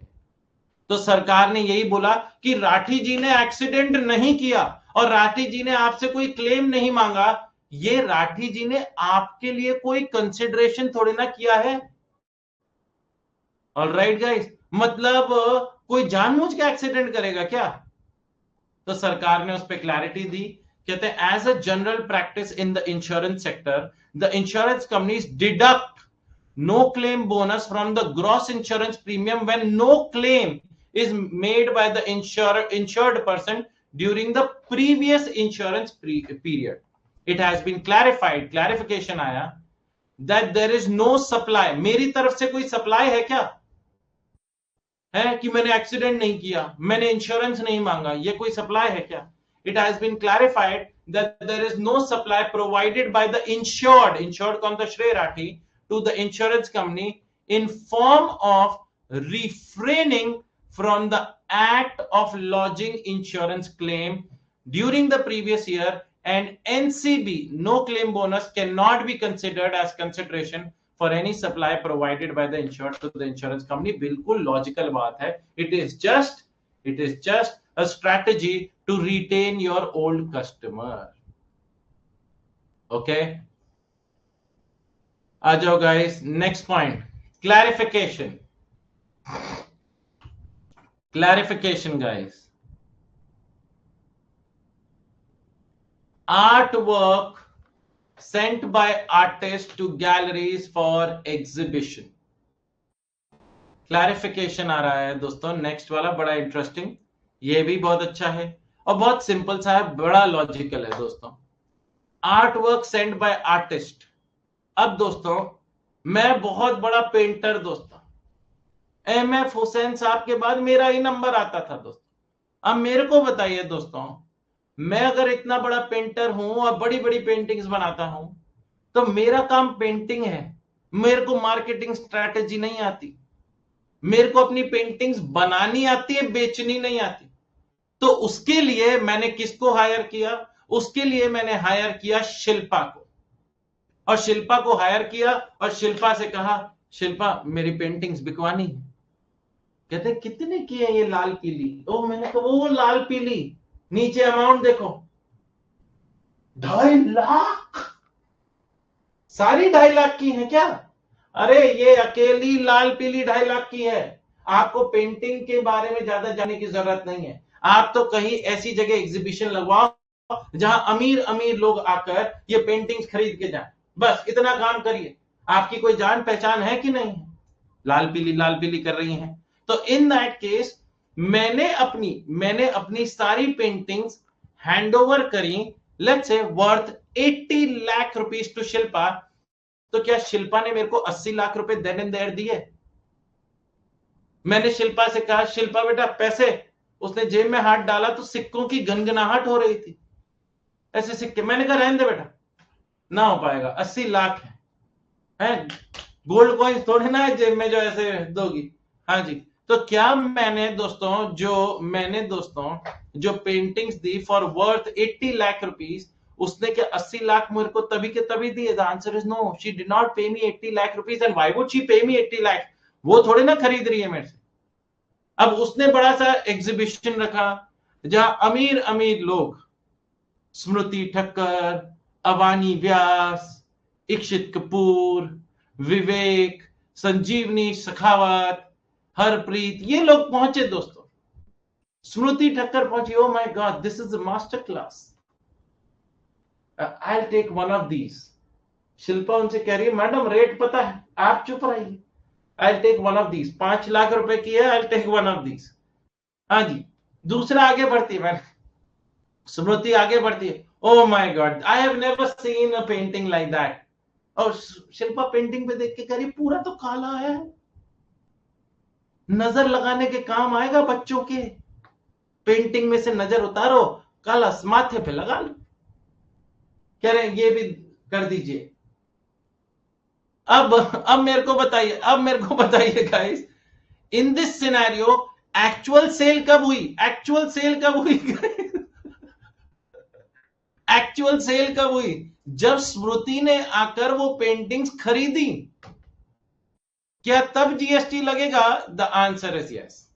तो सरकार ने यही बोला कि राठी जी ने एक्सीडेंट नहीं किया और राठी जी ने आपसे कोई क्लेम नहीं मांगा, ये राठी जी ने आपके लिए कोई कंसिडरेशन थोड़ी ना किया है। ऑलराइट गाइस, मतलब कोई जानबूझ के एक्सीडेंट करेगा क्या? तो सरकार ने उस पर क्लैरिटी दी, कहते हैं as a general practice in the insurance sector the insurance companies deduct no claim bonus from the gross insurance premium when no claim is made by the insured person during the previous insurance period। It has been clarified, clarification आया that there is no supply। मेरी तरफ से कोई supply है क्या? है कि मैंने एक्सीडेंट नहीं किया, मैंने इंश्योरेंस नहीं मांगा, ये कोई सप्लाई है क्या? It has been clarified that there is no supply provided by the insured कौन था? श्रेय Rathi, to the insurance company in form of refraining from the act of lodging insurance claim during the previous year, and NCB, no claim bonus, cannot be considered as consideration for any supply provided by the insured to the insurance company. बिल्कुल logical बात है. It is just a strategy to retain your old customer. Okay, आ जाओ guys. Next point, clarification. Clarification, guys. Artwork sent by artists to galleries for exhibition. Clarification आ रहा है दोस्तों. Next वाला बड़ा इंटरेस्टिंग, ये भी बहुत अच्छा है और बहुत सिंपल सा है, बड़ा लॉजिकल है दोस्तों. Art work send by artist. अब दोस्तों मैं बहुत बड़ा पेंटर दोस्तों, MF हुसैन साहब के बाद मेरा ही नंबर आता था दोस्तों. अब मेरे को बताइए दोस्तों, मैं अगर इतना बड़ा पेंटर हूं और बड़ी बड़ी पेंटिंग्स बनाता हूं, तो मेरा काम पेंटिंग है, मेरे को मार्केटिंग स्ट्रैटेजी नहीं आती, मेरे को अपनी पेंटिंग्स बनानी आती है, बेचनी नहीं आती. तो उसके लिए मैंने किसको हायर किया? उसके लिए मैंने हायर किया शिल्पा को. और शिल्पा को हायर किया और शिल्पा से कहा, शिल्पा मेरी पेंटिंग्स बिकवानी है. कहते कितने की है ये लाल पीली? ओ मैंने कहा वो लाल पीली, नीचे अमाउंट देखो, 2.5 लाख. सारी 2.5 लाख की है क्या? अरे ये अकेली लाल पीली 2.5 लाख की है. आपको पेंटिंग के बारे में ज्यादा जानने की जरूरत नहीं है. आप तो कहीं ऐसी जगह एग्जीबिशन लगवाओ जहां अमीर अमीर लोग आकर ये पेंटिंग्स खरीद के जाए. बस इतना काम करिए. आपकी कोई जान पहचान है कि नहीं है? लाल पीली कर रही हैं. तो इन दैट केस मैंने अपनी सारी पेंटिंग्स हैंड ओवर करी, let's say worth 80 lakh rupees to Shilpa. तो क्या शिल्पा ने मेरे को 80 लाख रुपए देन एंड देयर दिए? मैंने शिल्पा से कहा, शिल्पा बेटा पैसे. उसने जेब में हाथ डाला तो सिक्कों की गनगनाहट हो रही थी, ऐसे सिक्के. मैंने कहा रहने दे बेटा, ना हो पाएगा, 80 लाख है, गोल्ड कॉइन्स थोड़े ना है जेब में जो ऐसे दोगी. हाँ जी. तो क्या मैंने दोस्तों जो paintings the for worth 80 lakh rupees, उसने क्या 80 लाख मेरे को तभी के तभी दिए? The answer is no. She did not pay me 80 lakh rupees. And why would she pay me 80 lakh? वो थोड़े ना खरीद रही है मेरे से. अब उसने बड़ा सा एग्जीबिशन रखा जहां अमीर अमीर लोग, स्मृति ठक्कर, अवानी व्यास, इक्षित कपूर, विवेक, संजीवनी शेखावत, हरप्रीत, ये लोग पहुंचे दोस्तों. स्मृति ठक्कर पहुंची. Oh my god, this is a master class. I will take one of these. Shilpa उनसे कह रही है, मैडम रेट पता है, आप चुप रहिए. I will take one of these. 5 lakh रुपए की है, I will take one of these. हाँ जी. दूसरा आगे बढ़ती है, स्मृति आगे बढ़ती है. ओ my God, I have never seen a painting like that. और शिल्पा पेंटिंग पे देख के कह रही, पूरा तो काला है, नजर लगाने के काम आएगा बच्चों के. पेंटिंग में से नजर उतारो, काला माथे पे लगा लो. कह रहे ये भी कर दीजिए. अब मेरे को बताइए guys, in this scenario actual sale कब हुई? एक्चुअल सेल कब हुई? जब स्मृति ने आकर वो पेंटिंग्स खरीदी. क्या तब जीएसटी लगेगा? द आंसर इज यस,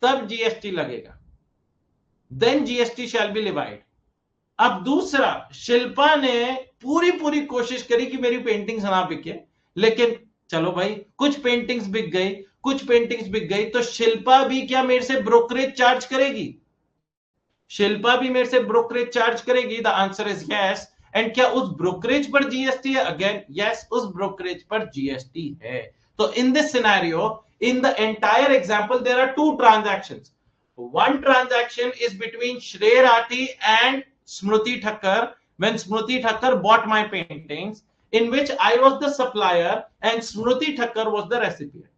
तब जीएसटी लगेगा. Then GST shall be levied. अब दूसरा, शिल्पा ने पूरी कोशिश करी कि मेरी पेंटिंग्स ना बिके, लेकिन चलो भाई, कुछ पेंटिंग्स बिक गई, तो शिल्पा भी क्या मेरे से ब्रोकरेज चार्ज करेगी? The answer is yes. And क्या उस ब्रोकरेज पर जीएसटी है? अगेन यस, उस ब्रोकरेज पर जीएसटी है. तो in this scenario, in the entire example, there are 2 transactions. One transaction is between Shrey Rathi and Smruti Thakkar, when Smruti Thakkar bought my paintings, in which I was the supplier and Smruti Thakkar was the recipient.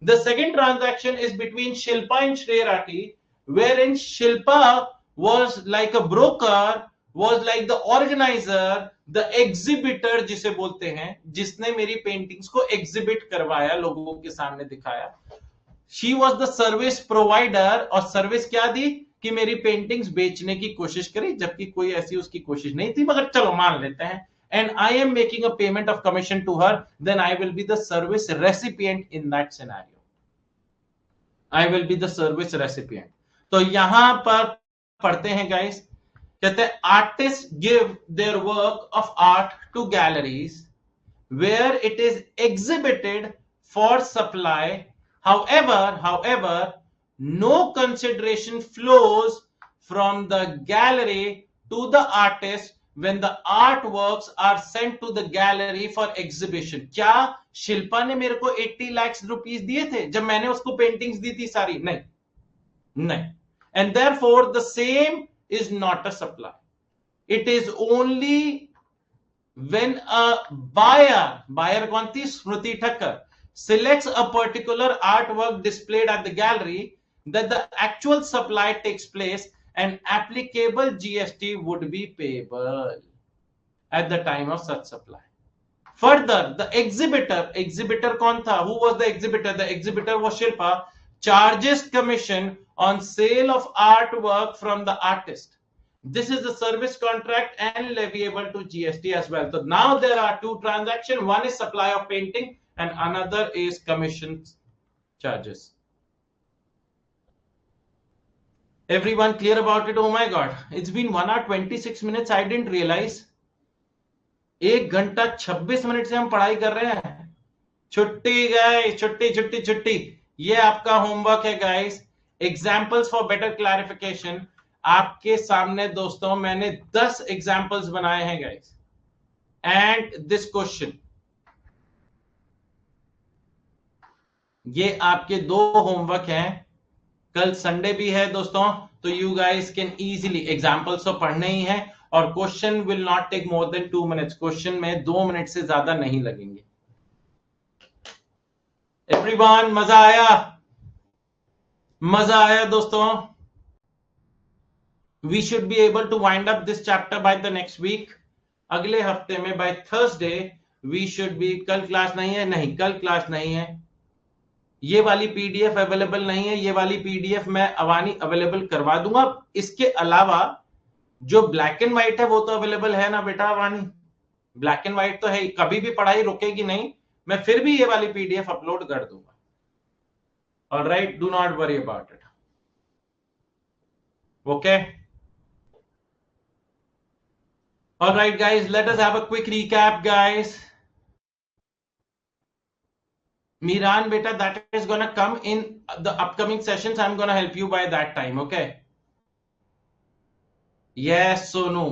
The second transaction is between Shilpa and Shrey Rathi, wherein Shilpa was like a broker, was like the organizer, the exhibitor जिसे बोलते हैं, जिसने मेरी paintings को exhibit करवाया, लोगों के सामने दिखाया. She was the service provider, और सर्विस क्या दी कि मेरी पेंटिंग्स बेचने की कोशिश करी, जबकि कोई ऐसी उसकी कोशिश नहीं थी, मगर चलो मान लेते हैं, and I am making a payment of commission to her, then I will be the service recipient in that scenario. I will be the service recipient. तो यहां पर पढ़ते हैं गाइस, कहते हैं artists give their work of art to galleries where it is exhibited for supply. However, no consideration flows from the gallery to the artist when the artworks are sent to the gallery for exhibition. क्या शिल्पा ने मेरे को 80 lakh rupees दिए थे जब मैंने उसको paintings दी थी सारी? नहीं. And therefore the same is not a supply. It is only when a buyer कौन थी? स्मृति Thakkar, selects a particular artwork displayed at the gallery that the actual supply takes place and applicable GST would be payable at the time of such supply. Further, the exhibitor कौन था? Who was the exhibitor? The exhibitor was Shilpa. Charges commission on sale of artwork from the artist. This is the service contract and leviable to GST as well. So now there are two transactions. One is supply of painting and another is commission charges. Everyone clear about it? Oh my God, it's been 1 hour 26 minutes. I didn't realize 1 घंटा 26 minute से हम पढ़ाई कर रहे हैं. छुट्टी guys, छुट्टी. ये आपका होमवर्क है guys. Examples for better clarification आपके सामने दोस्तों मैंने 10 एग्जाम्पल्स बनाए हैं गाइस. एंड दिस क्वेश्चन, ये आपके 2 होमवर्क हैं. कल संडे भी है दोस्तों, तो you guys can easily, examples तो पढ़ने ही है और question will not take more than 2 minutes. Question में 2 मिनट से ज्यादा नहीं लगेंगे. एवरीवन, मजा आया दोस्तों. We should be able to wind up this chapter by the next week. अगले हफ्ते में by Thursday we should be. कल क्लास नहीं है? नहीं, कल क्लास नहीं है. ये वाली पीडीएफ अवेलेबल नहीं है. ये वाली पीडीएफ मैं अवानी अवेलेबल करवा दूंगा. इसके अलावा जो ब्लैक एंड व्हाइट है वो तो अवेलेबल है ना बेटा अवानी? ब्लैक एंड व्हाइट तो है, कभी भी पढ़ाई रुकेगी नहीं. मैं फिर भी ये वाली पीडीएफ अपलोड कर दूंगा. Alright, do not worry about it. Okay, alright guys, let us have a quick recap guys. Miran beta, that is gonna come in the upcoming sessions. I'm gonna help you by that time. Okay? Yes, Sonu.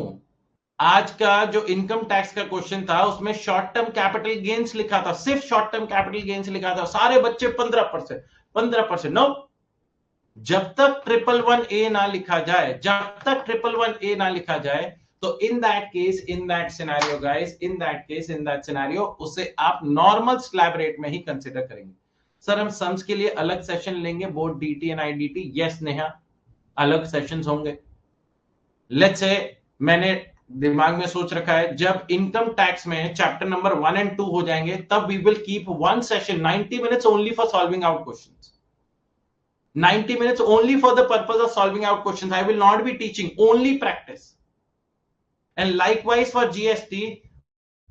आज का जो income tax का question था उसमें short term capital gains लिखा था, सिर्फ short term capital gains लिखा था. सारे बच्चे 15%. नो, जब तक 111A ना लिखा जाए, तो in that scenario guys, in that scenario उसे आप नॉर्मल स्लैब रेट में ही कंसिडर करेंगे. सर हम सम्स के लिए अलग सेशन लेंगे, both DT and IDT. Yes Neha, अलग सेशंस होंगे. लेट्स से मैंने दिमाग में सोच रखा है जब इनकम टैक्स में चैप्टर नंबर 1 and 2 हो जाएंगे तब we will keep one session 90 minutes only for solving out questions. 90 minutes only for the purpose of solving out questions. I will not be teaching, only practice. And likewise for GST,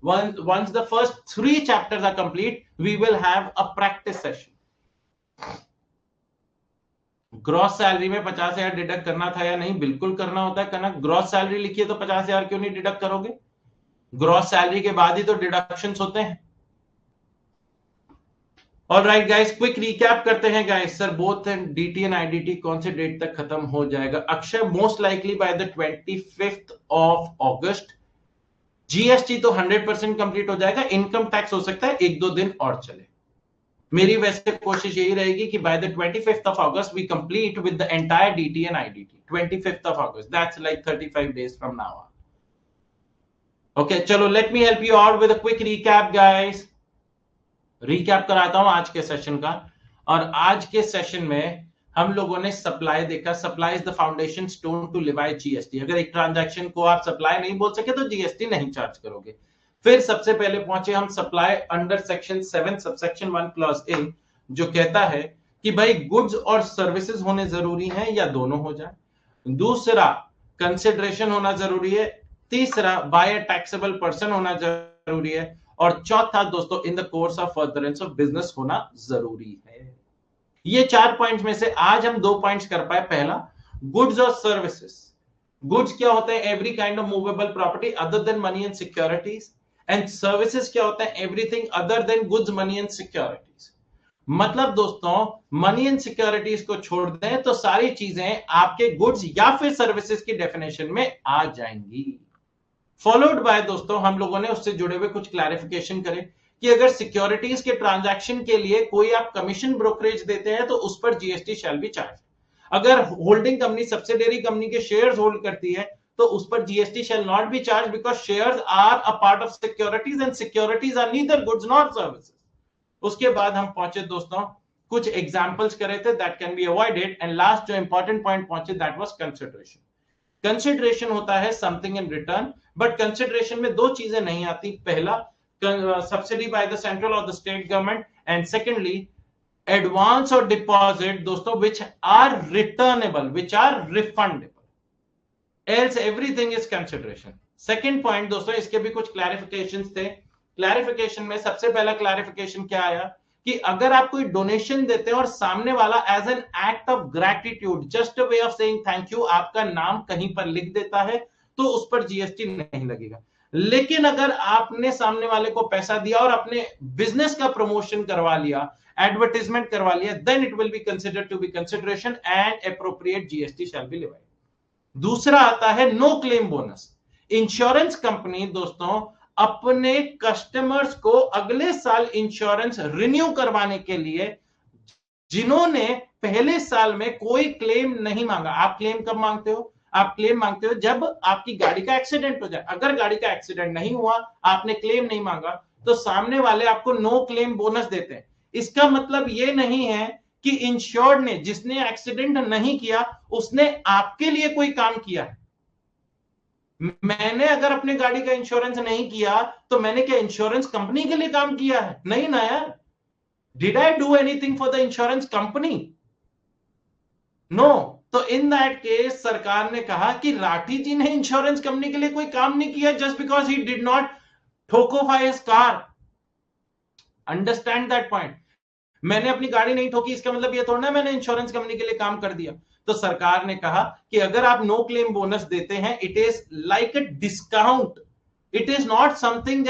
once the first 3 chapters are complete, we will have a practice session. Gross salary में 50,000 deduct करना था या नहीं? बिल्कुल करना होता है. करना. ग्रॉस सैलरी लिखिए तो 50,000 क्यों नहीं डिडक्ट करोगे? ग्रॉस सैलरी के बाद ही तो डिडक्शंस होते हैं. ऑलराइट गाइस, क्विक रिकैप करते हैं guys. Sir both DT and IDT कौन से डेट तक खत्म हो जाएगा? Akshay, most likely by the 25th of August. GST तो 100% कंप्लीट हो जाएगा. इनकम टैक्स हो सकता है 1-2 दिन और चले. मेरी वैसे कोशिश यही रहेगी कि by the 25th of August we complete with the entire DT and IDT. 25th of August, that's like 35 days from now on. Okay, चलो let me help you out with a quick recap guys. Recap कराता हूं आज के session का. और आज के session में हम लोगों ने सप्लाई देखा. Supply is the foundation stone to levy GST. अगर एक ट्रांजैक्शन को आप सप्लाई नहीं बोल सके तो जीएसटी नहीं चार्ज करोगे. फिर सबसे पहले पहुंचे हम supply under section 7 subsection 1 clause ए, जो कहता है कि भाई गुड्स और सर्विसेज होने जरूरी हैं या दोनों हो जाए. दूसरा कंसिडरेशन होना जरूरी है, तीसरा बाय अ टैक्सेबल पर्सन होना जरूरी है, और चौथा दोस्तों इन the course of furtherance of business होना जरूरी है। ये 4 पॉइंट्स में से आज हम 2 पॉइंट्स कर पाए। पहला, गुड्स और सर्विसेज। गुड्स क्या होते हैं? Every kind of movable property other than money and securities. And services क्या होता है? Everything other than goods, money and securities. मतलब दोस्तों मनी एंड सिक्योरिटीज को छोड़ दें तो सारी चीजें आपके गुड्स या फिर सर्विसेज की डेफिनेशन में आ जाएंगी। फॉलोड बाय दोस्तों हम लोगों ने उससे जुड़े हुए कुछ क्लैरिफिकेशन करे कि अगर सिक्योरिटीज के ट्रांजैक्शन के लिए कोई आप कमीशन ब्रोकरेज देते हैं तो उस पर जीएसटी शैल बी चार्ज। अगर होल्डिंग कंपनी सब्सिडियरी कंपनी के शेयर्स होल्ड करती है तो उस पर GST shall not be charge because shares are a part of securities and securities are neither goods not services. उसके बाद हम पहुंचे दोस्तों, कुछ एग्जांपल्स करे थे that can be avoided, and last जो इंपॉर्टेंट पॉइंट पहुंचे दैट वाज कंसिडरेशन। कंसिडरेशन होता है something in return, but consideration में दो चीजें नहीं आती। पहला, सब्सिडी बाय द सेंट्रल और the state government, and secondly advance और डिपॉजिट दोस्तों which are returnable, which are refundable, else everything is consideration. Second point दोस्तों, इसके भी कुछ क्लैरिफिकेशंस थे। क्लैरिफिकेशन में सबसे पहला क्लैरिफिकेशन क्या आया कि अगर आप कोई डोनेशन देते हैं और सामने वाला as an act of gratitude, just a way of saying thank you, आपका नाम कहीं पर लिख देता है तो उस पर जीएसटी नहीं लगेगा। लेकिन अगर आपने सामने वाले को पैसा दिया और अपने बिजनेस का प्रमोशन करवा लिया, एडवर्टाइजमेंट करवा लिया, then it will be considered to be consideration and appropriate GST shall be levied. दूसरा आता है no claim bonus. Insurance company दोस्तों अपने कस्टमर्स को अगले साल इंश्योरेंस रिन्यू करवाने के लिए, जिन्होंने पहले साल में कोई क्लेम नहीं मांगा, आप क्लेम कब मांगते हो? आप क्लेम मांगते हो जब आपकी गाड़ी का एक्सीडेंट हो जाए। अगर गाड़ी का एक्सीडेंट नहीं हुआ, आपने क्लेम नहीं मांगा, तो सामने वाले आपको नो क्लेम बोनस देते हैं। इसका मतलब यह नहीं है कि इंश्योर्ड ने, जिसने एक्सीडेंट नहीं किया, उसने आपके लिए कोई काम किया है। मैंने अगर अपने गाड़ी का इंश्योरेंस नहीं किया तो मैंने क्या इंश्योरेंस कंपनी के लिए काम किया है? नहीं ना यार। Did I do anything for the insurance company? No. तो इन दैट केस सरकार ने कहा कि राठी जी ने इंश्योरेंस कंपनी के लिए कोई काम नहीं किया just because he did not ठोकोफाई his car. Understand that point. मैंने अपनी गाड़ी नहीं ठोकी इसका मतलब यह थोड़ा ना मैंने इंश्योरेंस कंपनी के लिए काम कर दिया। तो सरकार ने कहा कि अगर आप नो क्लेम बोनस देते हैं, it is like a discount, it is not something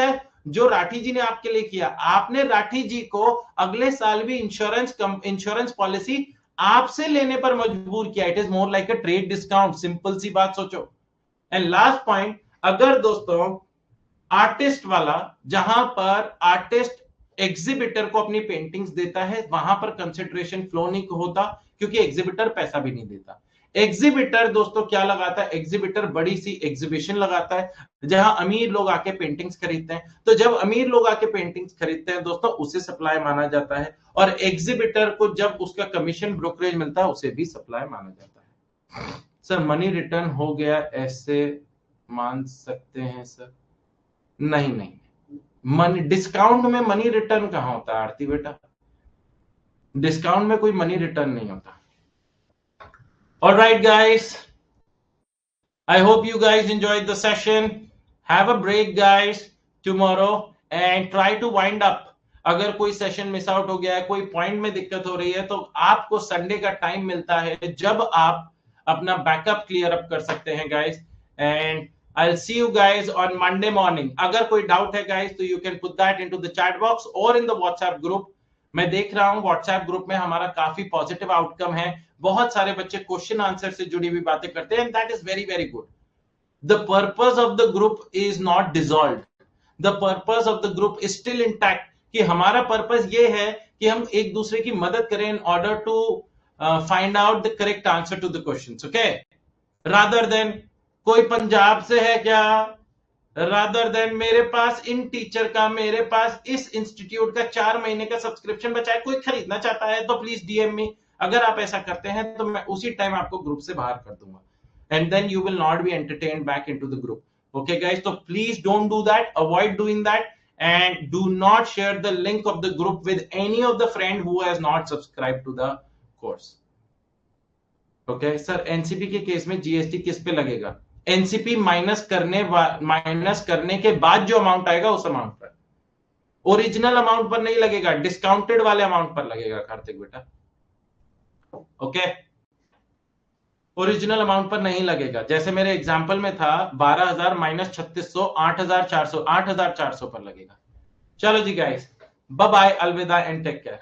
जो राठी जी ने आपके लिए किया। आपने राठी जी को अगले साल भी इंश्योरेंस पॉलिसी आपसे लेने पर मजबूर किया। It is more like a trade discount. Simple सी बात सोचो। एंड लास्ट पॉइंट, अगर दोस्तों आर्टिस्ट वाला, जहां पर आर्टिस्ट एग्जिबिटर को अपनी पेंटिंग्स देता है, वहां पर कंसिडरेशन फ्लो नहीं होता क्योंकि एग्जिबिटर पैसा भी नहीं देता। एग्जिबिटर दोस्तों क्या लगाता है? एग्जिबिटर बड़ी सी एग्जीबिशन लगाता है जहां अमीर लोग आके पेंटिंग्स खरीदते हैं। तो जब अमीर लोग आके पेंटिंग्स खरीदते हैं दोस्तों, उसे सप्लाई माना जाता है, और एग्जिबिटर को जब उसका कमीशन ब्रोकरेज मिलता है उसे भी सप्लाई माना जाता है। सर मनी रिटर्न हो गया ऐसे मान सकते हैं सर? नहीं नहीं, मनी डिस्काउंट में मनी रिटर्न कहां होता है आरती बेटा? डिस्काउंट में कोई मनी रिटर्न नहीं होता। Alright guys, I hope you guys enjoyed the session. Have a break guys tomorrow and try to wind up. अगर कोई सेशन मिस आउट हो गया है, कोई पॉइंट में दिक्कत हो रही है, तो आपको संडे का टाइम मिलता है जब आप अपना बैकअप क्लियर अप कर सकते हैं guys. And I'll see you guys on Monday morning. अगर कोई डाउट है गाइस तो you can put that into the chat box or in the WhatsApp group. मैं देख रहा हूं WhatsApp ग्रुप में हमारा काफी पॉजिटिव आउटकम है। बहुत सारे बच्चे क्वेश्चन आंसर से जुड़ी हुई बातें करते हैं, and that is very very good. The purpose of the group is not dissolved. The purpose of the group is still intact. कि हमारा पर्पस ये है कि हम एक दूसरे की मदद करें in order to find out the correct answer to the questions. Okay? Rather than कोई पंजाब से है क्या, रादर देन मेरे पास इन टीचर का, मेरे पास इस इंस्टीट्यूट का 4 महीने का सब्सक्रिप्शन बचा है, कोई खरीदना चाहता है तो प्लीज डीएम मी। अगर आप ऐसा करते हैं तो मैं उसी टाइम आपको ग्रुप से बाहर कर दूंगा, and then you will not be entertained back into the group. Okay guys, so please don't do that, avoid doing that, and do not share the link of the group with any of the friend who has not subscribed to the course. Okay sir, NCP के case में GST किस पे लगेगा? NCP minus करने के बाद जो amount आएगा उस अमाउंट पर, ओरिजिनल अमाउंट पर नहीं लगेगा, डिस्काउंटेड वाले अमाउंट पर लगेगा कार्तिक बेटा। ओके, ओरिजिनल अमाउंट पर नहीं लगेगा। जैसे मेरे एग्जांपल में था 12,000 माइनस 3600, 8,400 पर लगेगा। चलो जी गाइस, बाय बाय, अलविदा एंड टेक केयर।